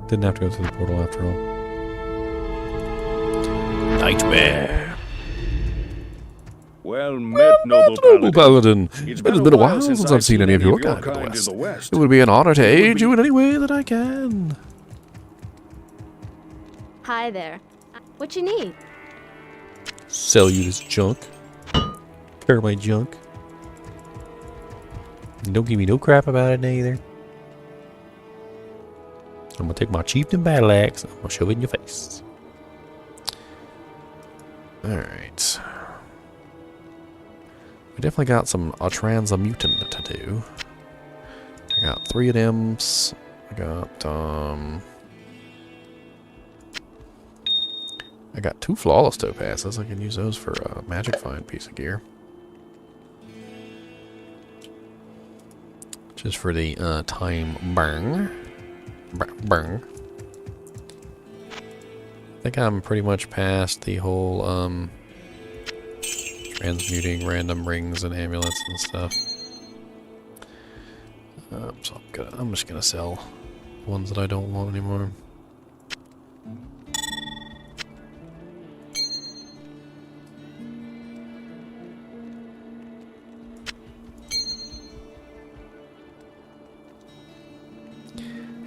[SPEAKER 1] Didn't have to go through the portal after all. Nightmare.
[SPEAKER 2] Well met, noble
[SPEAKER 1] Paladin.
[SPEAKER 2] It's
[SPEAKER 1] It has been a while since I've seen any of your kind in the West. It would be an honor to aid you in any way that I can.
[SPEAKER 6] Hi there. What you need?
[SPEAKER 1] Sell you this junk. Clear my junk. And don't give me no crap about it neither. I'm gonna take my chieftain battle axe. I'm gonna shove it in your face. Alright. We definitely got a transmutant to do. I got 3 of them. I got 2 flawless topazes. I can use those for a magic find piece of gear. Just for the time burn. Burn. I think I'm pretty much past the whole transmuting random rings and amulets and stuff. So I'm just gonna sell ones that I don't want anymore.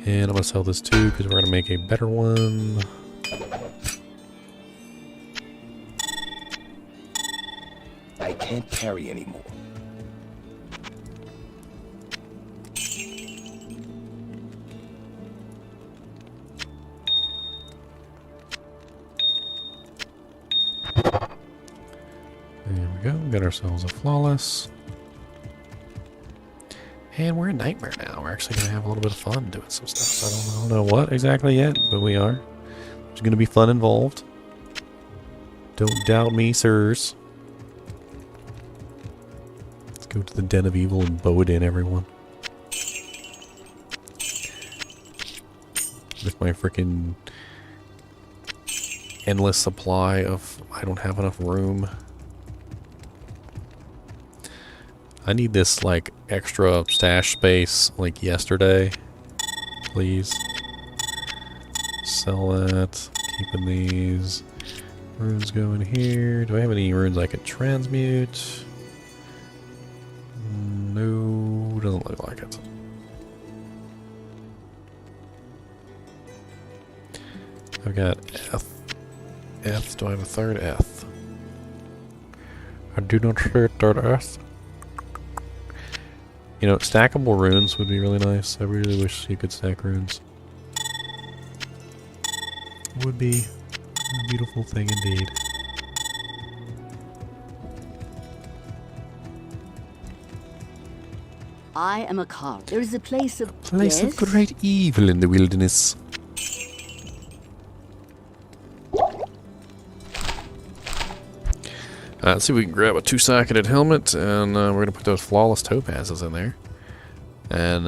[SPEAKER 1] And I'm gonna sell this too because we're gonna make a better one.
[SPEAKER 5] I can't carry anymore.
[SPEAKER 1] There we go. Got ourselves a flawless. And we're in Nightmare now. We're actually going to have a little bit of fun doing some stuff. I don't know what exactly yet, but we are. There's going to be fun involved. Don't doubt me, sirs. Let's go to the Den of Evil and Bowadin, everyone. With my freaking endless supply of... I don't have enough room. I need this, like, extra stash space, like, yesterday. Please. Sell that. Keeping these. Runes going here. Do I have any runes I could transmute? No, doesn't look like it. I've got F. F. Do I have a third F? I do not see a third F. You know, stackable runes would be really nice. I really wish you could stack runes. It would be a beautiful thing indeed.
[SPEAKER 7] I am a car. There is a place of
[SPEAKER 1] Place of great evil in the wilderness. Let's see if we can grab a 2-socketed helmet, and we're going to put those flawless topazes in there. And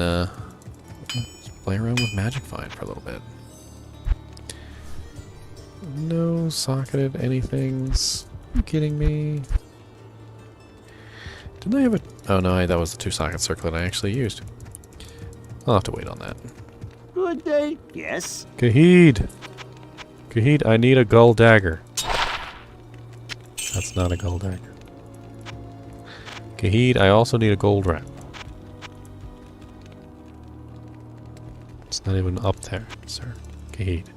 [SPEAKER 1] just play around with Magic Find for a little bit. No socketed anythings. Are you kidding me? Didn't I have a... Oh no, that was the 2-socket circlet I actually used. I'll have to wait on that.
[SPEAKER 7] Good day. Yes.
[SPEAKER 1] Kahid! Kahid, I need a gull dagger. That's not a gold dagger. Kahid, I also need a gold wrap. It's not even up there, sir. Kahid.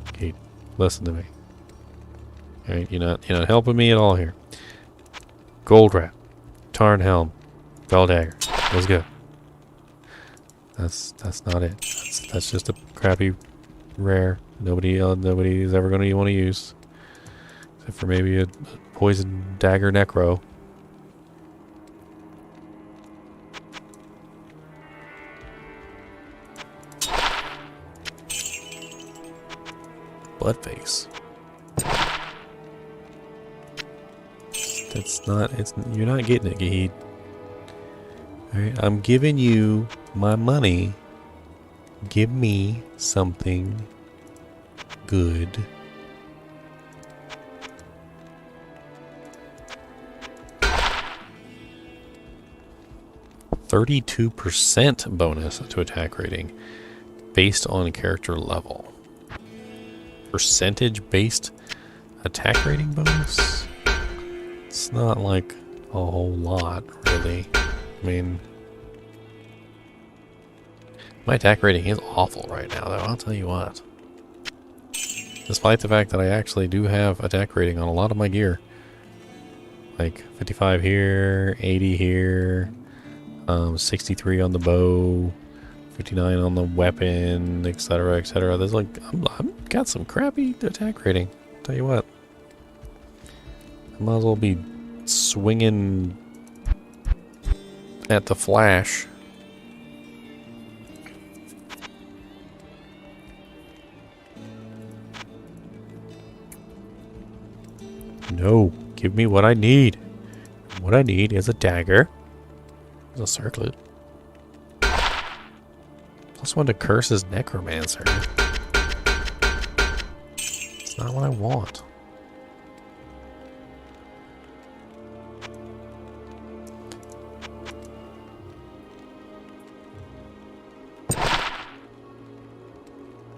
[SPEAKER 1] Kahid, listen to me. Alright, you're not helping me at all here. Gold wrap. Tarn helm. Gold dagger. Let's go. That's not it. That's just a crappy rare. Nobody's ever gonna want to use. Except for maybe a poison dagger necro. Bloodface. You're not getting it, Gahid. Alright, I'm giving you my money. Give me something good. %32% bonus to attack rating based on character level. Percentage based attack rating bonus? It's not like a whole lot, really. I mean, my attack rating is awful right now, though, I'll tell you what. Despite the fact that I actually do have attack rating on a lot of my gear. Like 55 here, 80 here, 63 on the bow, 59 on the weapon, etc., etc. There's like, I've got some crappy attack rating. Tell you what. I might as well be swinging at the flash. No, give me what I need. What I need is a dagger. There's a circlet. Plus one to curse his necromancer. It's not what I want.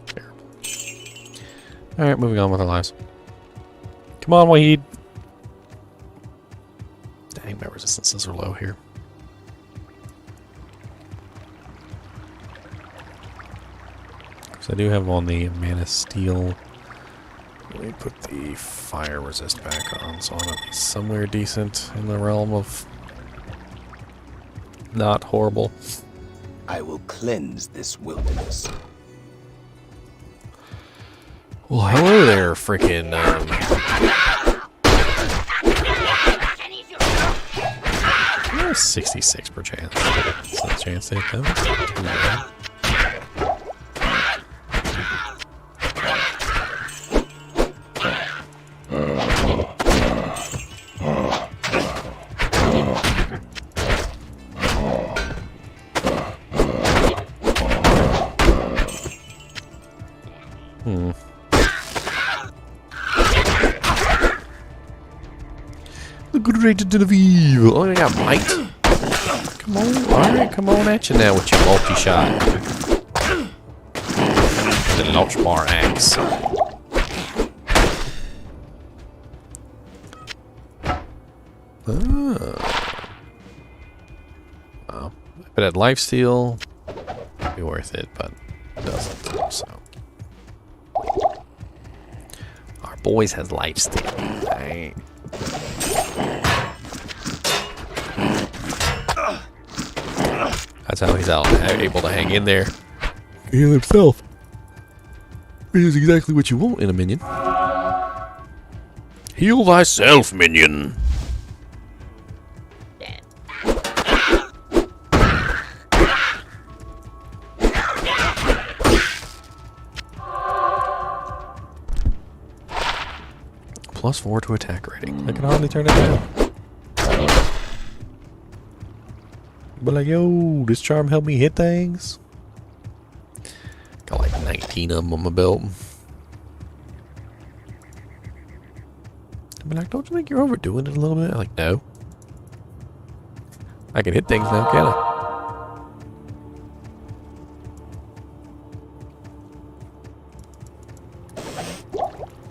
[SPEAKER 1] Terrible. Alright, moving on with our lives. Come on, Wahid. Dang, my resistances are low here. So I do have on the Mana Steel. Let me put the fire resist back on, so I'm at least somewhere decent in the realm of not horrible.
[SPEAKER 5] I will cleanse this wilderness.
[SPEAKER 1] Well, hello there, freaking. 66 per chance. So the chance to hit them. Too bad. The good rated of evil. Oh, I got bite. Come on, alright, come on at you now with your multi-shot. The launch bar axe. Well, if it had lifesteal, it'd be worth it, but it doesn't, so. Our boys has lifesteal. Dang. That's how he's able to hang in there. Heal himself. Which is exactly what you want in a minion. Heal thyself, minion. +4 to attack rating. I can hardly turn it down. But like, yo, this charm helped me hit things. Got like 19 of them on my belt. I'd be like, don't you think you're overdoing it a little bit? I'm like, no. I can hit things now, can I?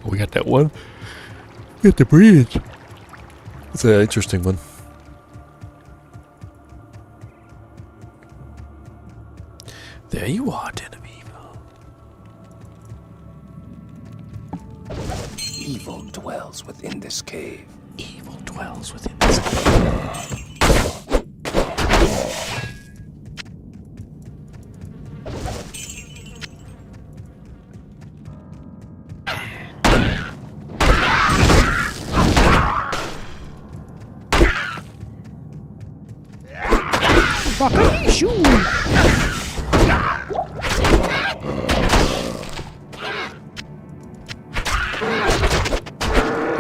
[SPEAKER 1] We got that one. We got the bridge. It's an interesting one. There you are, Den of Evil.
[SPEAKER 5] Evil dwells within this cave.
[SPEAKER 1] Evil dwells within this cave.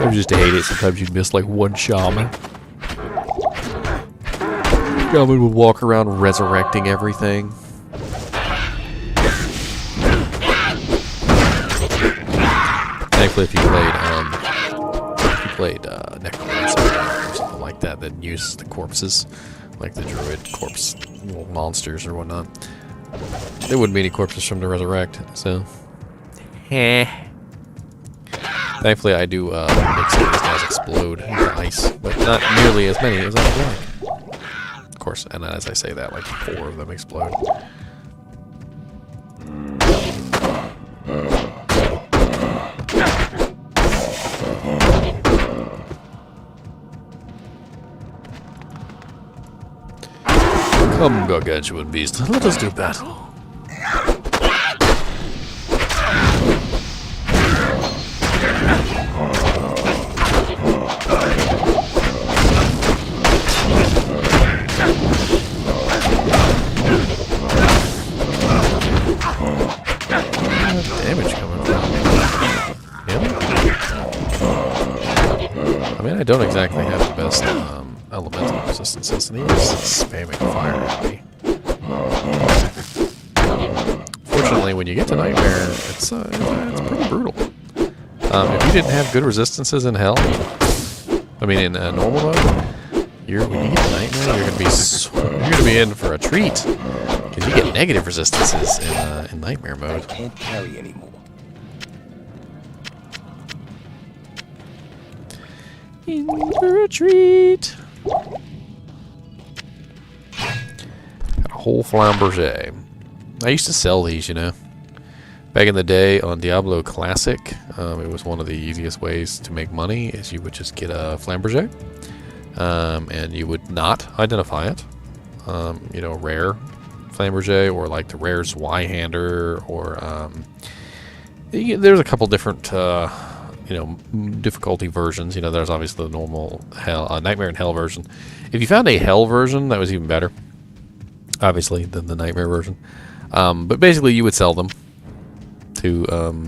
[SPEAKER 1] I just hate it. Sometimes you miss like one shaman. Shaman would walk around resurrecting everything. Thankfully, if you played Necromancer or something like that, then use the corpses, like the druid corpse monsters or whatnot. There wouldn't be any corpses from to resurrect, so. Thankfully, I do make some of these guys explode into ice, but not nearly as many as I would like. Of course, and as I say that, like 4 of them explode. Gargantuan beast, let us do battle. Damage coming on him. I mean, I don't exactly have the best elemental resistances, and he is spamming fire at me. Fortunately, when you get to Nightmare, it's pretty brutal. If you didn't have good resistances in Hell, I mean in normal mode, when you get to Nightmare, you're gonna be in for a treat, because you get negative resistances in Nightmare mode.
[SPEAKER 5] Can't carry anymore.
[SPEAKER 1] In for a treat. Got a whole Flamberger. I used to sell these, you know. Back in the day on Diablo Classic, it was one of the easiest ways to make money, is you would just get a Flamberger, and you would not identify it. You know, rare Flamberger, or like the rare Zweihander, or there's a couple different you know, difficulty versions. You know, there's obviously the normal Hell, Nightmare and Hell version. If you found a Hell version, that was even better, obviously, than the Nightmare version. But basically, you would sell them to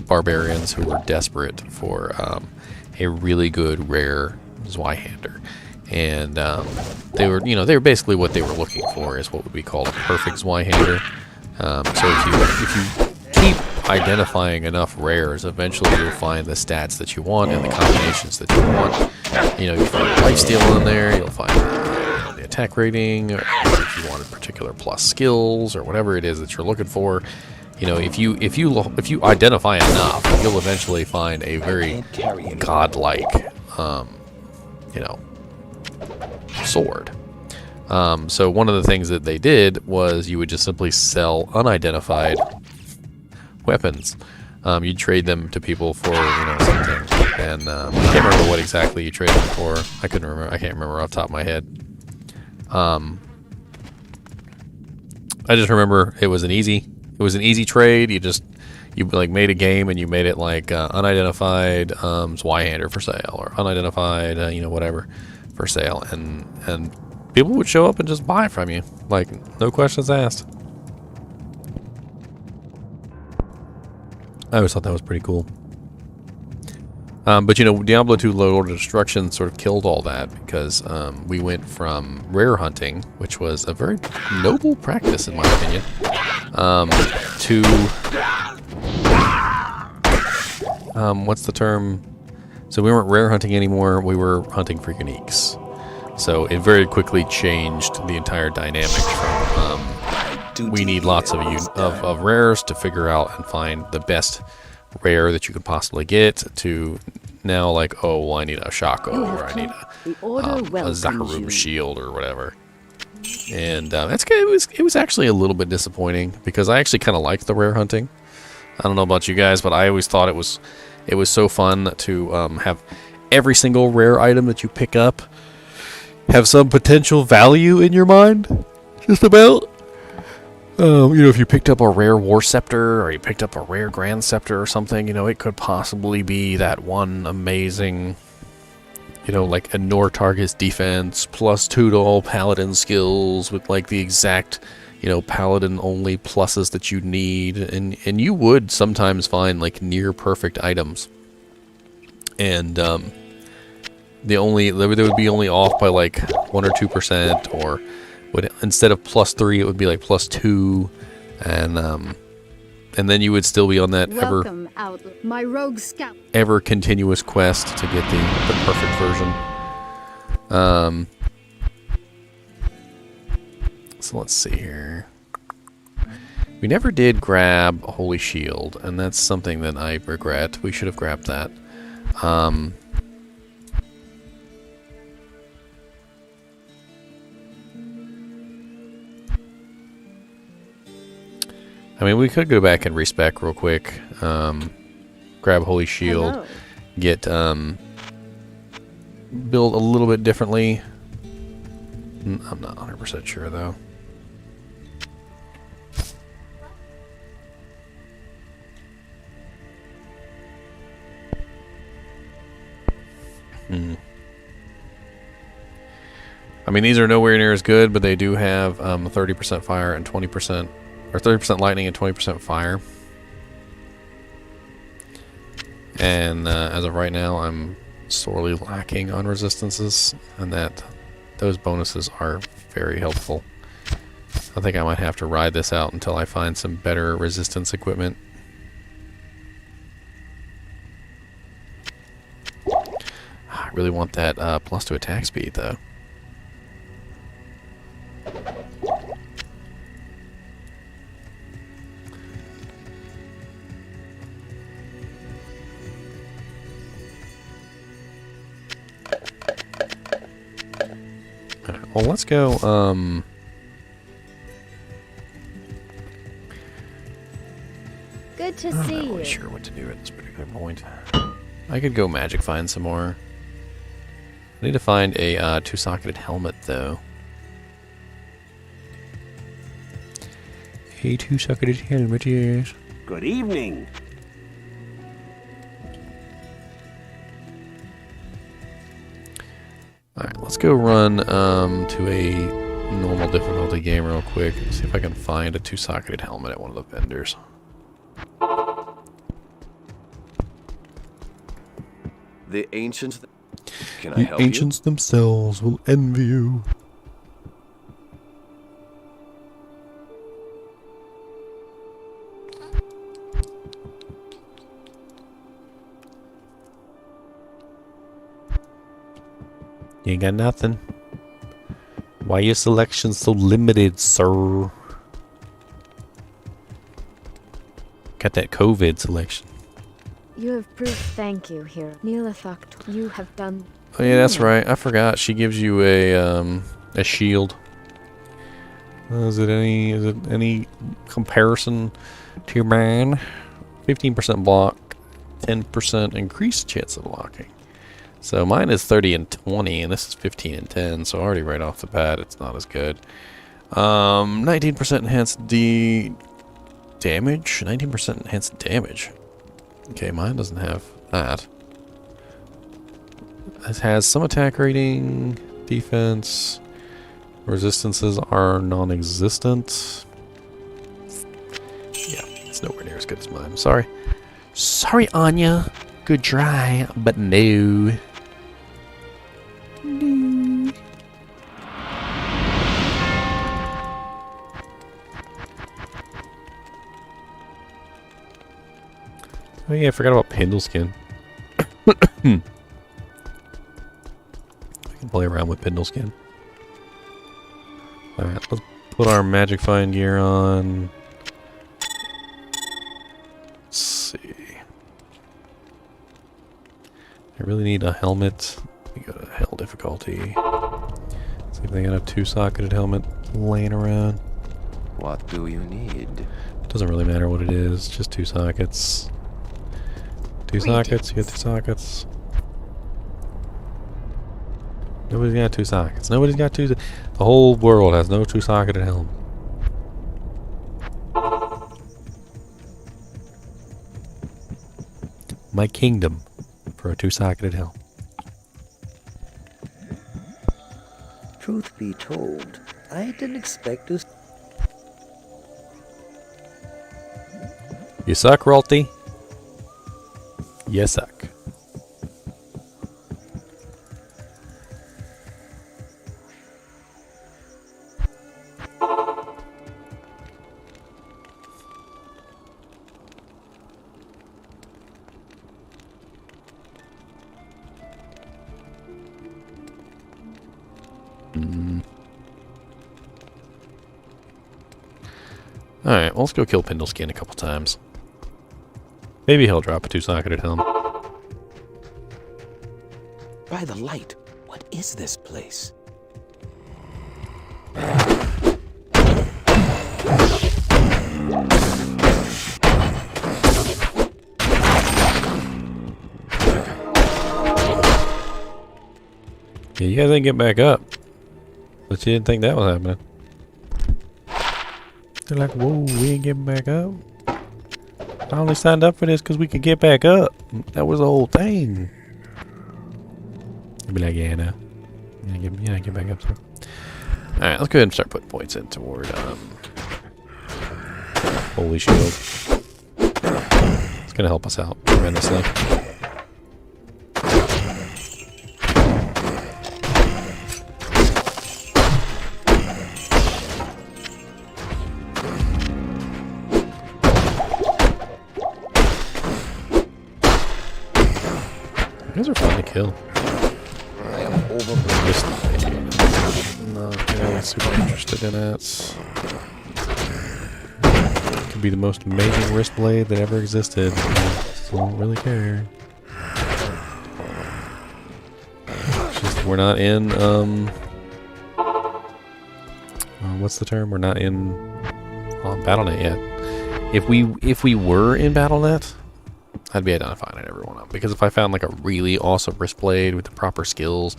[SPEAKER 1] barbarians who were desperate for a really good rare Zweihander, and they were basically what they were looking for is what would be called a perfect Zweihander. So if you keep identifying enough rares, eventually you'll find the stats that you want and the combinations that you want. You know, you find lifesteal in there, you'll find the attack rating, or if you wanted particular plus skills or whatever it is that you're looking for. You know, if you identify enough, you'll eventually find a very godlike, you know, sword. So one of the things that they did was you would just simply sell unidentified weapons. You'd trade them to people for, you know, something, and I can't remember what exactly you traded them for. I can't remember off the top of my head. I just remember it was an easy trade. You like made a game and you made it like unidentified Zweihander for sale, or unidentified you know, whatever for sale, and people would show up and just buy from you, like no questions asked. I always thought that was pretty cool. But you know, Diablo II Lord of Destruction sort of killed all that, because we went from rare hunting, which was a very noble practice in my opinion, to what's the term? So we weren't rare hunting anymore, we were hunting for uniques. So it very quickly changed the entire dynamic from we need lots of rares to figure out and find the best rare that you could possibly get, to now like, oh, well, I need a Shaco, or I need a Zaharum shield or whatever. And it was actually a little bit disappointing, because I actually kind of liked the rare hunting. I don't know about you guys, but I always thought it was so fun to have every single rare item that you pick up have some potential value in your mind, just about. You know, if you picked up a rare War Scepter, or you picked up a rare Grand Scepter or something, you know, it could possibly be that one amazing, you know, like a Nortargus defense, +2 to all Paladin skills, with like the exact, you know, Paladin only pluses that you need, and you would sometimes find like near perfect items, and they would be only off by like 1 or 2%, or instead of +3, it would be like +2, and then you would still be on that ever continuous quest to get the perfect version. So let's see here. We never did grab a Holy Shield, and that's something that I regret. We should have grabbed that. I mean, we could go back and respec real quick, grab Holy Shield,
[SPEAKER 4] Hello.
[SPEAKER 1] get build a little bit differently. I'm not 100% sure though. I mean, these are nowhere near as good, but they do have 30% fire and 20%, or 30% lightning and 20% fire. And as of right now, I'm sorely lacking on resistances, and those bonuses are very helpful. I think I might have to ride this out until I find some better resistance equipment. I really want that plus 2 attack speed, though. Alright, well, let's go,
[SPEAKER 6] Good to
[SPEAKER 1] I'm
[SPEAKER 6] see
[SPEAKER 1] not
[SPEAKER 6] you.
[SPEAKER 1] really sure what to do at this particular point. I could go magic find some more. I need to find a two-socketed helmet, though. A two-socketed helmet, yes.
[SPEAKER 7] Good evening.
[SPEAKER 1] Alright, let's go run to a normal difficulty game real quick. See if I can find a two-socketed helmet at one of the vendors.
[SPEAKER 2] The ancients. Can I
[SPEAKER 1] The
[SPEAKER 2] help
[SPEAKER 1] ancients themselves will envy you. You ain't got nothing. Why your selection so limited, sir? Got that COVID selection.
[SPEAKER 6] You have proved. Thank you, here. Neelathakt, you have done.
[SPEAKER 1] Oh yeah, that's right. I forgot. She gives you a shield. Is it any comparison to your man? 15% block, 10% increased chance of blocking. So mine is 30 and 20, and this is 15 and 10. So already right off the bat, it's not as good. 19% enhanced damage. 19% enhanced damage. Okay, mine doesn't have that. It has some attack rating, defense, resistances are non-existent. Yeah, it's nowhere near as good as mine. Sorry. Sorry, Anya. Good try, but no. No. Oh yeah, I forgot about Pendleskin. I can play around with Pendleskin. Alright, let's put our magic find gear on. Let's see. I really need a helmet. We go to hell difficulty. See if they got a two-socketed helmet laying around.
[SPEAKER 2] What do you need?
[SPEAKER 1] Doesn't really matter what it is, just two sockets. Two sockets, you get two sockets. Nobody's got two sockets. Nobody's got two. The whole world has no two-socketed helmet. My kingdom for a two-socketed helmet.
[SPEAKER 8] Truth be told, I didn't expect to.
[SPEAKER 1] You suck, Ralty? You suck. Alright, well, let's go kill Pendleskin a couple times. Maybe he'll drop a two-socketed helmet.
[SPEAKER 5] By the light, what is this place?
[SPEAKER 1] Yeah, you guys didn't get back up. But you didn't think that was happening. They're like, whoa, we ain't getting back up. I only signed up for this because we could get back up. That was the whole thing. You'd be like, yeah, no. Yeah, get back up, sir. Alright, let's go ahead and start putting points in toward, Holy Shield. It's gonna help us out tremendously. You guys are fun to kill.
[SPEAKER 2] I am over.
[SPEAKER 1] Just not really super interested in it. Could be the most amazing wrist blade that ever existed. I still don't really care. It's just we're not in what's the term? We're not in BattleNet yet. If we were in BattleNet, I'd be identifying it every one of them. Because if I found like a really awesome wrist blade with the proper skills,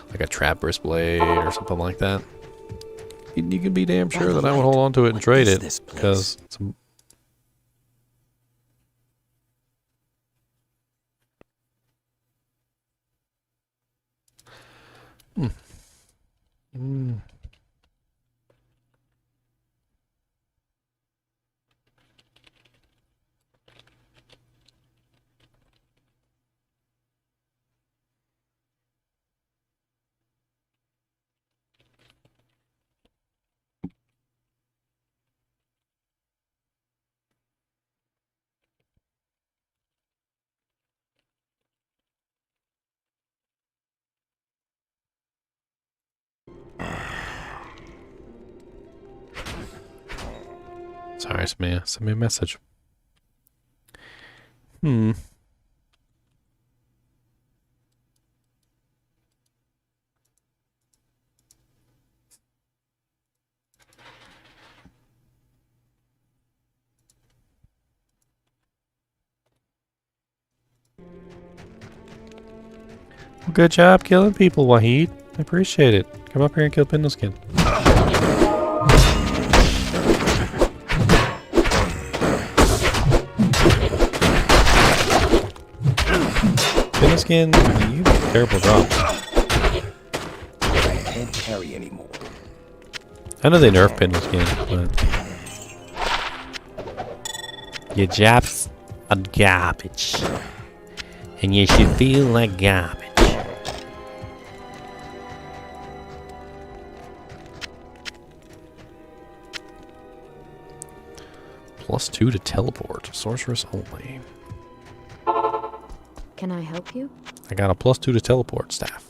[SPEAKER 1] like a trap wrist blade or something like that, you can be damn sure that I would hold on to it and trade it. Because it's sorry, send me a message. Well, good job killing people, Wahid. I appreciate it. Come up here and kill Pindleskin. Pindleskin, you have a terrible job.
[SPEAKER 2] I can't carry anymore.
[SPEAKER 1] I know they nerfed Pindleskin, but your job's a garbage. And you should feel like garbage. +2 to teleport. Sorceress only.
[SPEAKER 6] Can I help you?
[SPEAKER 1] I got a +2 to teleport staff.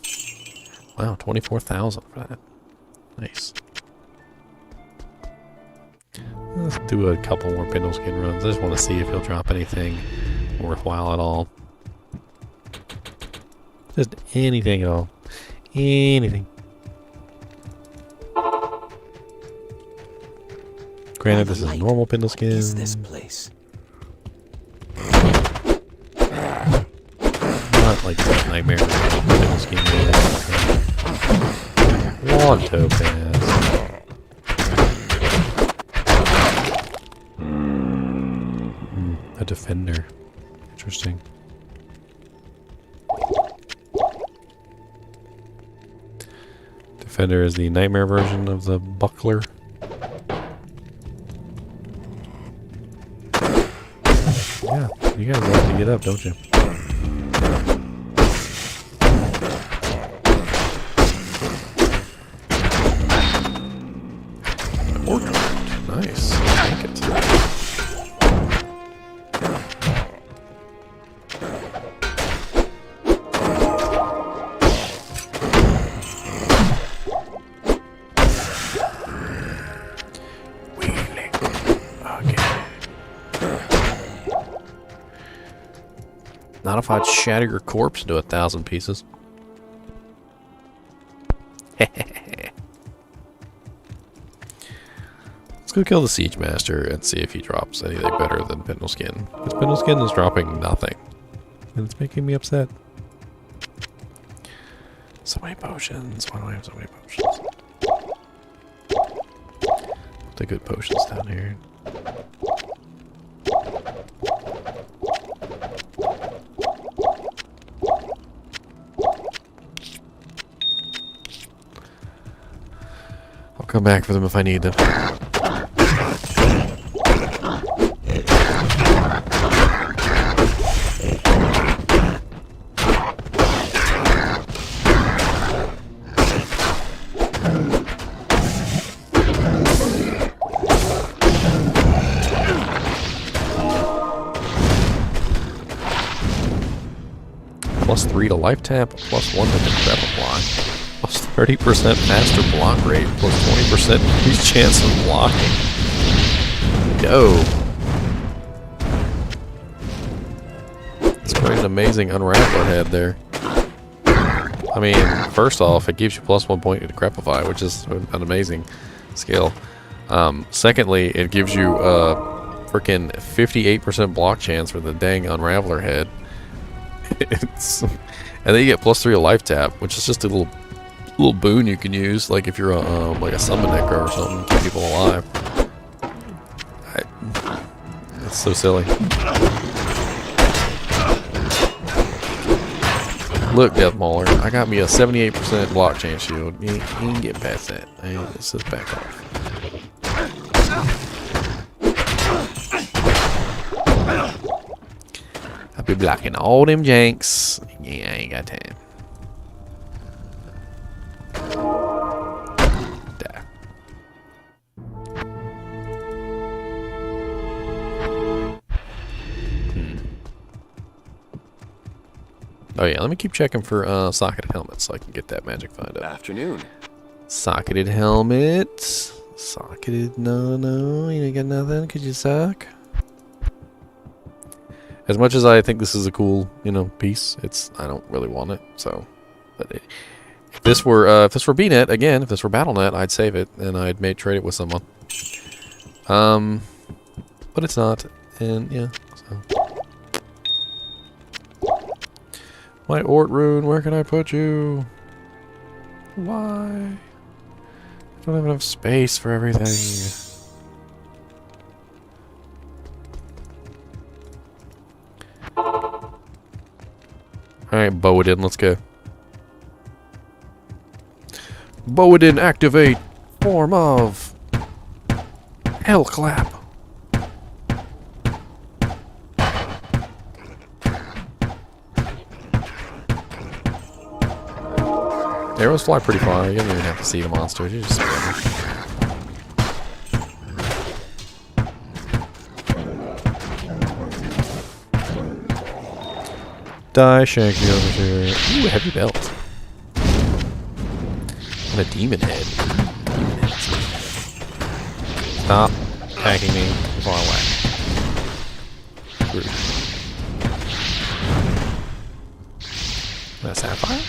[SPEAKER 1] Wow, 24,000 for that. Nice. Let's do a couple more Pindleskin runs. I just want to see if he'll drop anything worthwhile at all. Just anything at all. Anything. Granted, this is a normal Pindleskin.
[SPEAKER 2] What is this place?
[SPEAKER 1] Not like that nightmare Pindleskin. One topaz. A defender. Interesting. Defender is the nightmare version of the buckler. Yeah, you guys love to get up, don't you? Orc. Nice. I like it. Not if I'd shatter your corpse into 1,000 pieces. Let's go kill the Siege Master and see if he drops anything better than Pindleskin. Because Pindleskin is dropping nothing. And it's making me upset. So many potions. Why do I have so many potions? Put the good potions down here. come back for them if I need them. +3 to life tap, +1 to decrepit block, +30% faster block rate, +20% increased chance of blocking. Go! It's quite an amazing Unraveler head there. I mean, first off, it gives you +1 point to Decrepify, which is an amazing skill. Secondly, it gives you a freaking 58% block chance for the dang Unraveler head. And then you get +3 to life tap, which is just a little boon you can use, like if you're a like a summon necro or something, to keep people alive. It's so silly. Look, Death Mauler, I got me a 78% block chance shield. You ain't getting past that. Let's just back off. I'll be blocking all them janks. Yeah, I ain't got time. Die. Oh yeah, let me keep checking for socketed helmets so I can get that magic find up.
[SPEAKER 2] Afternoon.
[SPEAKER 1] Socketed helmet. Socketed, no, you ain't got nothing. Could you suck? As much as I think this is a cool, piece, I don't really want it. So, but if this were BNet again, if this were BattleNet, I'd save it and I'd trade it with someone. But it's not, and yeah. So. My Ort rune, where can I put you? Why? I don't have enough space for everything. Alright, Bowadin, let's go. Bowadin, activate! Form of... Hell clap! Arrows fly pretty far, you don't even have to see the monsters, you just spam them. Die, Shanky over here. Ooh, a heavy belt. And a demon head. Stop attacking me before I whack. Rude. Is that a sapphire?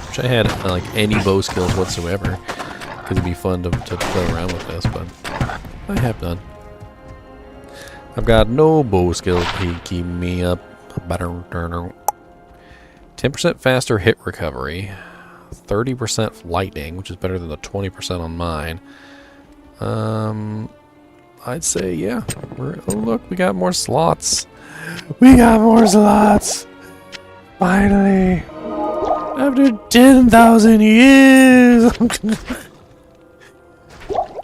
[SPEAKER 1] Wish I had like any bow skills whatsoever. Because it'd be fun to play around with this, but I have none. I've got no bow skills keeping me up. 10% faster hit recovery. 30% lightning, which is better than the 20% on mine. I'd say, yeah. Oh, look, we got more slots. We got more slots! Finally! After 10,000 years!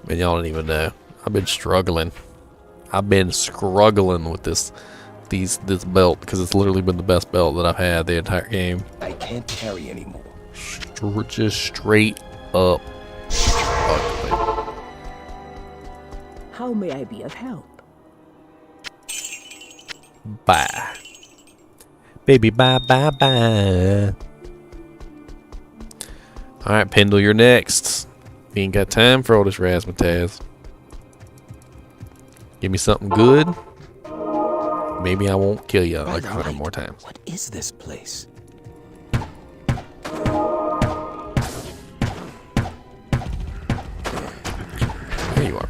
[SPEAKER 1] Man, y'all don't even know. I've been struggling. With this belt because it's literally been the best belt that I've had the entire game.
[SPEAKER 2] I can't carry anymore.
[SPEAKER 1] Just straight up struggling.
[SPEAKER 4] How may I be of help?
[SPEAKER 1] Bye. Baby, bye, bye, bye. Alright, Pendle, you're next. We ain't got time for all this razzmatazz. Give me something good. Maybe I won't kill you like 100 more times.
[SPEAKER 2] What is this place?
[SPEAKER 1] There you are.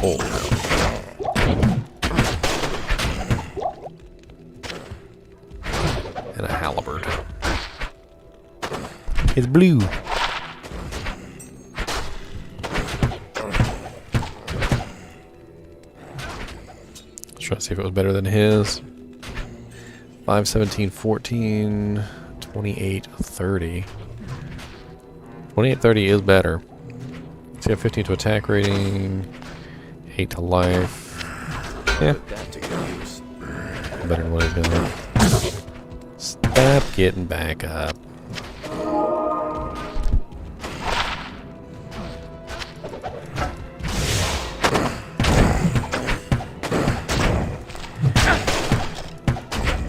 [SPEAKER 1] Oh no. And a halberd. It's blue. try to see if it was better than his. 5, 17, 14, 28, 30. 28, 30 is better. So you have 15 to attack rating, 8 to life. Yeah. Better than what he's doing. Stop getting back up.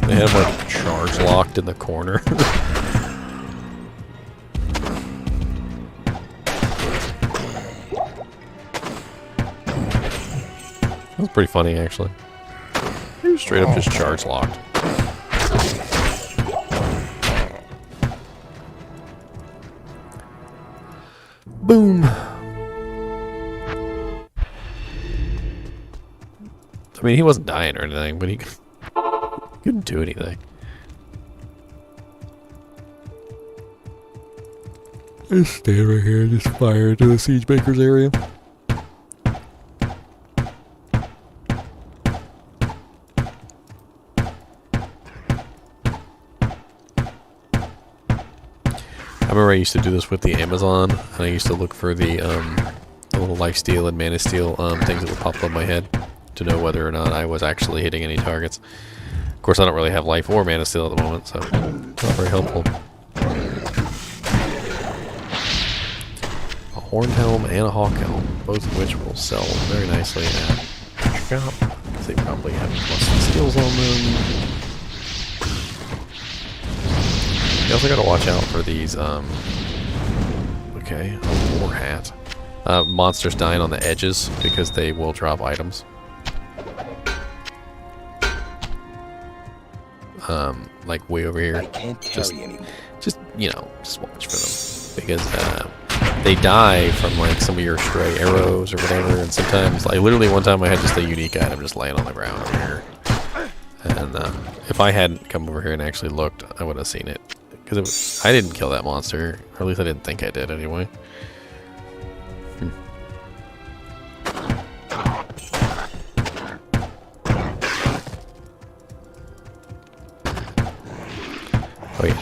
[SPEAKER 1] They have like charge locked in the corner. That was pretty funny, actually. He was straight up just charge locked. Boom. I mean, he wasn't dying or anything, but he couldn't do anything. Just stand right here and just fire into the siege maker's area. I remember I used to do this with the Amazon, and I used to look for the little lifesteal and mana steal things that would pop up in my head to know whether or not I was actually hitting any targets. Of course, I don't really have life or mana steal at the moment, so it's not very helpful. A horn helm and a hawk helm, both of which will sell very nicely at shop. They probably have plus skills on them. You also gotta watch out for these, okay, a war hat. Monsters dying on the edges because they will drop items. Like way over here.
[SPEAKER 2] I can't carry anymore.
[SPEAKER 1] Just, you know, just watch for them. Because, they die from like some of your stray arrows or whatever, and sometimes, like literally one time I had just a unique item just laying on the ground over here. And, if I hadn't come over here and actually looked, I would have seen it. Because I didn't kill that monster, or at least I didn't think I did anyway. Oh yeah,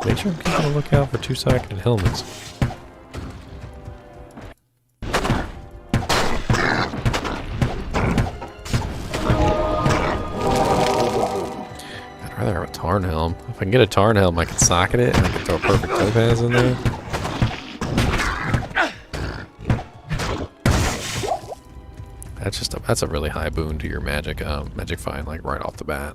[SPEAKER 1] make sure I'm keeping a lookout for 2-socketed helmets. I'd rather have a Tarn helm. If I can get a Tarn helm, I can socket it and I can throw a perfect topaz in there. That's a really high boon to your magic find, like right off the bat.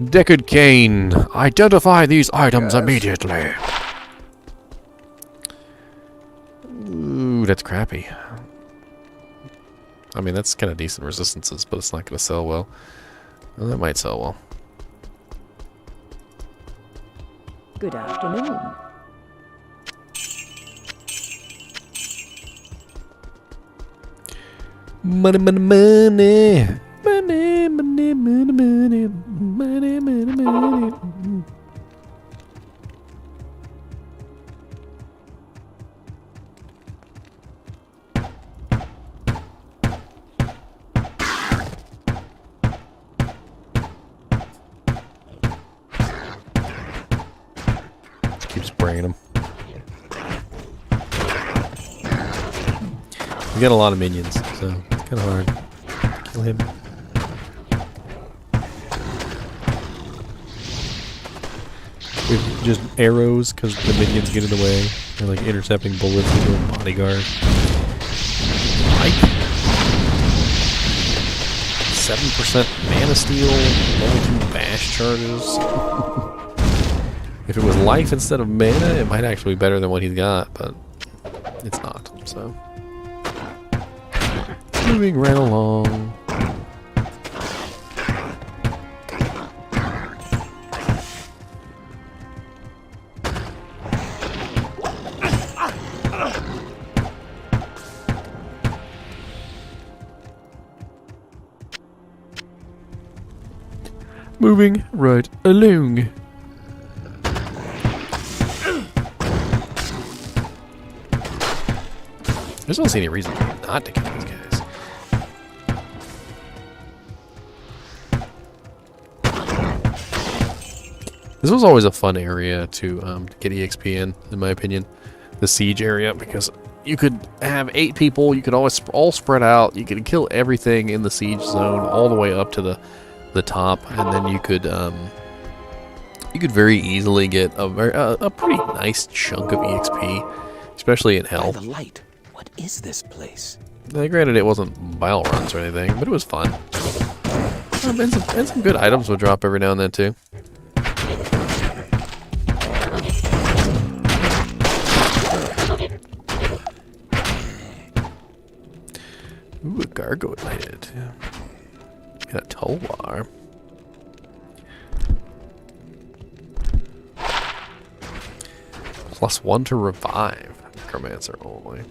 [SPEAKER 1] Deckard Kane, identify these items immediately. Ooh, that's crappy. I mean, that's kind of decent resistances, but it's not going to sell well. Well, that might sell well.
[SPEAKER 4] Good afternoon.
[SPEAKER 1] Money, money, money. Money, money, money, money. Money, money, money. Keep spraying them. We got a lot of minions, so it's kind of hard to kill him. With just arrows, because the minions get in the way. They're like intercepting bullets with their bodyguard. Like 7% mana steal, only 2 bash charges. If it was life instead of mana, it might actually be better than what he's got, but it's not, so. Moving right along. Moving right along. I just don't see any reason not to kill these guys. This was always a fun area to get EXP in my opinion. The siege area, because you could have 8 people, you could always all spread out, you could kill everything in the siege zone all the way up to the top, and then you could very easily get a pretty nice chunk of EXP, especially in
[SPEAKER 2] By
[SPEAKER 1] hell.
[SPEAKER 2] the light, what is this place?
[SPEAKER 1] Now, granted, it wasn't battle runs or anything, but it was fun. And some good items would drop every now and then too. Ooh, a gargoyle head. And a Tolvar. +1 to revive. Necromancer only.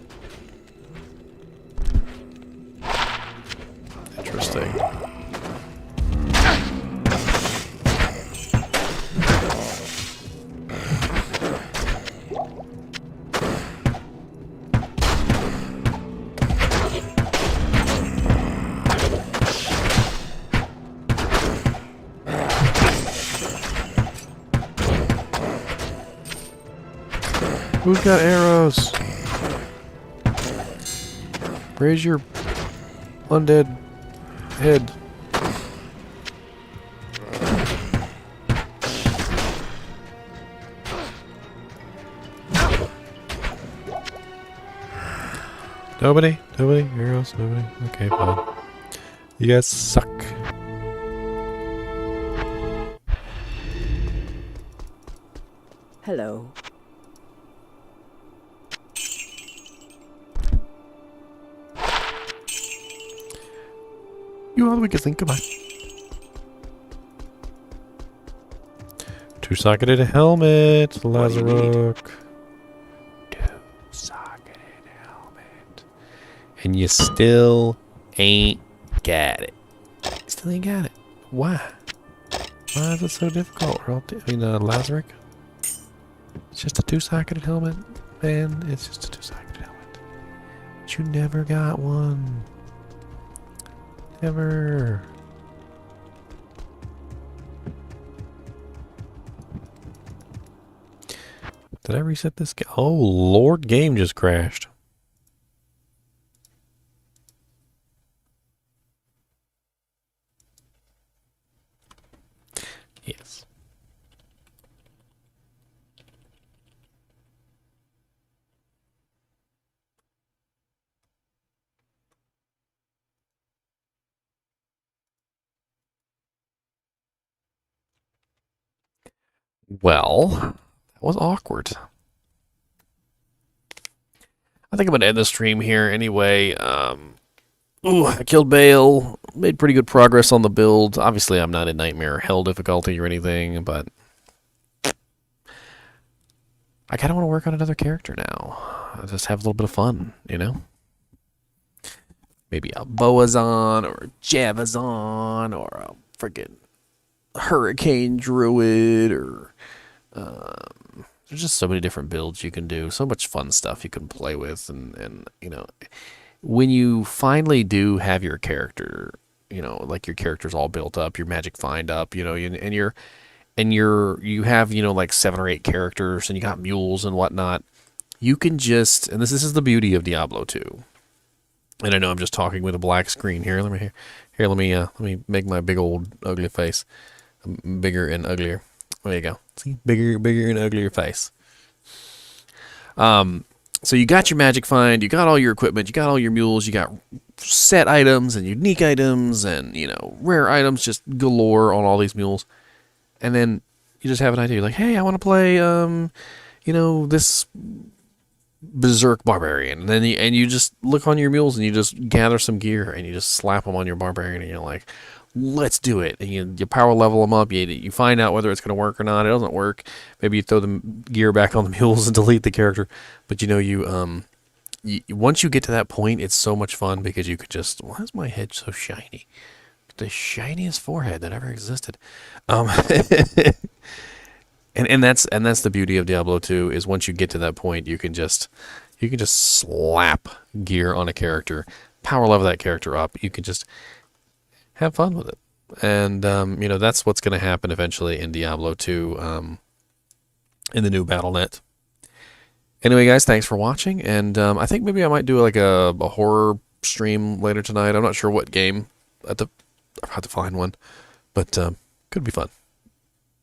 [SPEAKER 1] Interesting. Who's got arrows? Raise your undead head. Nobody? Nobody? Arrows? Nobody? Okay, fine. You guys suck.
[SPEAKER 4] Hello.
[SPEAKER 1] You all the weakest thing, come on. Two-socketed helmet, Lazaruk. Two-socketed helmet. And you still ain't got it. Still ain't got it. Why? Why is it so difficult? Lazaruk? It's just a two-socketed helmet, man. It's just a two-socketed helmet. But you never got one. Never. Did I reset this game? Oh, Lord, game just crashed. Yes. Well, that was awkward. I think I'm gonna end the stream here anyway. I killed Bale, made pretty good progress on the build. Obviously, I'm not in Nightmare or Hell difficulty or anything, but I kind of want to work on another character now. Just have a little bit of fun, you know? Maybe a Boazon or a Javazon or a friggin' Hurricane Druid or there's just so many different builds you can do, so much fun stuff you can play with, and you know, when you finally do have your character, you know, like your character's all built up, your magic find up, you know, you have, you know, like 7 or 8 characters and you got mules and whatnot, you can just, and this is the beauty of Diablo 2. And I know I'm just talking with a black screen here. Let me make my big old ugly face bigger and uglier. There you go. See, bigger and uglier face. So you got your magic find, you got all your equipment, you got all your mules, you got set items and unique items and, you know, rare items just galore on all these mules. And then you just have an idea. You're like, hey, I want to play, you know, this berserk barbarian. And then you just look on your mules and you just gather some gear and you just slap them on your barbarian and you're like, let's do it. And you power level them up. You find out whether it's going to work or not. It doesn't work. Maybe you throw the gear back on the mules and delete the character. But you know, once you get to that point, it's so much fun because you could just, why is my head so shiny? the shiniest forehead that ever existed. And that's the beauty of Diablo 2 is once you get to that point, you can just slap gear on a character, power level that character up. You can just have fun with it. And you know, that's what's going to happen eventually in Diablo 2 in the new BattleNet. Anyway, guys, thanks for watching, and I think maybe I might do like a horror stream later tonight. I'm not sure what game. I'll have to find one, but could be fun.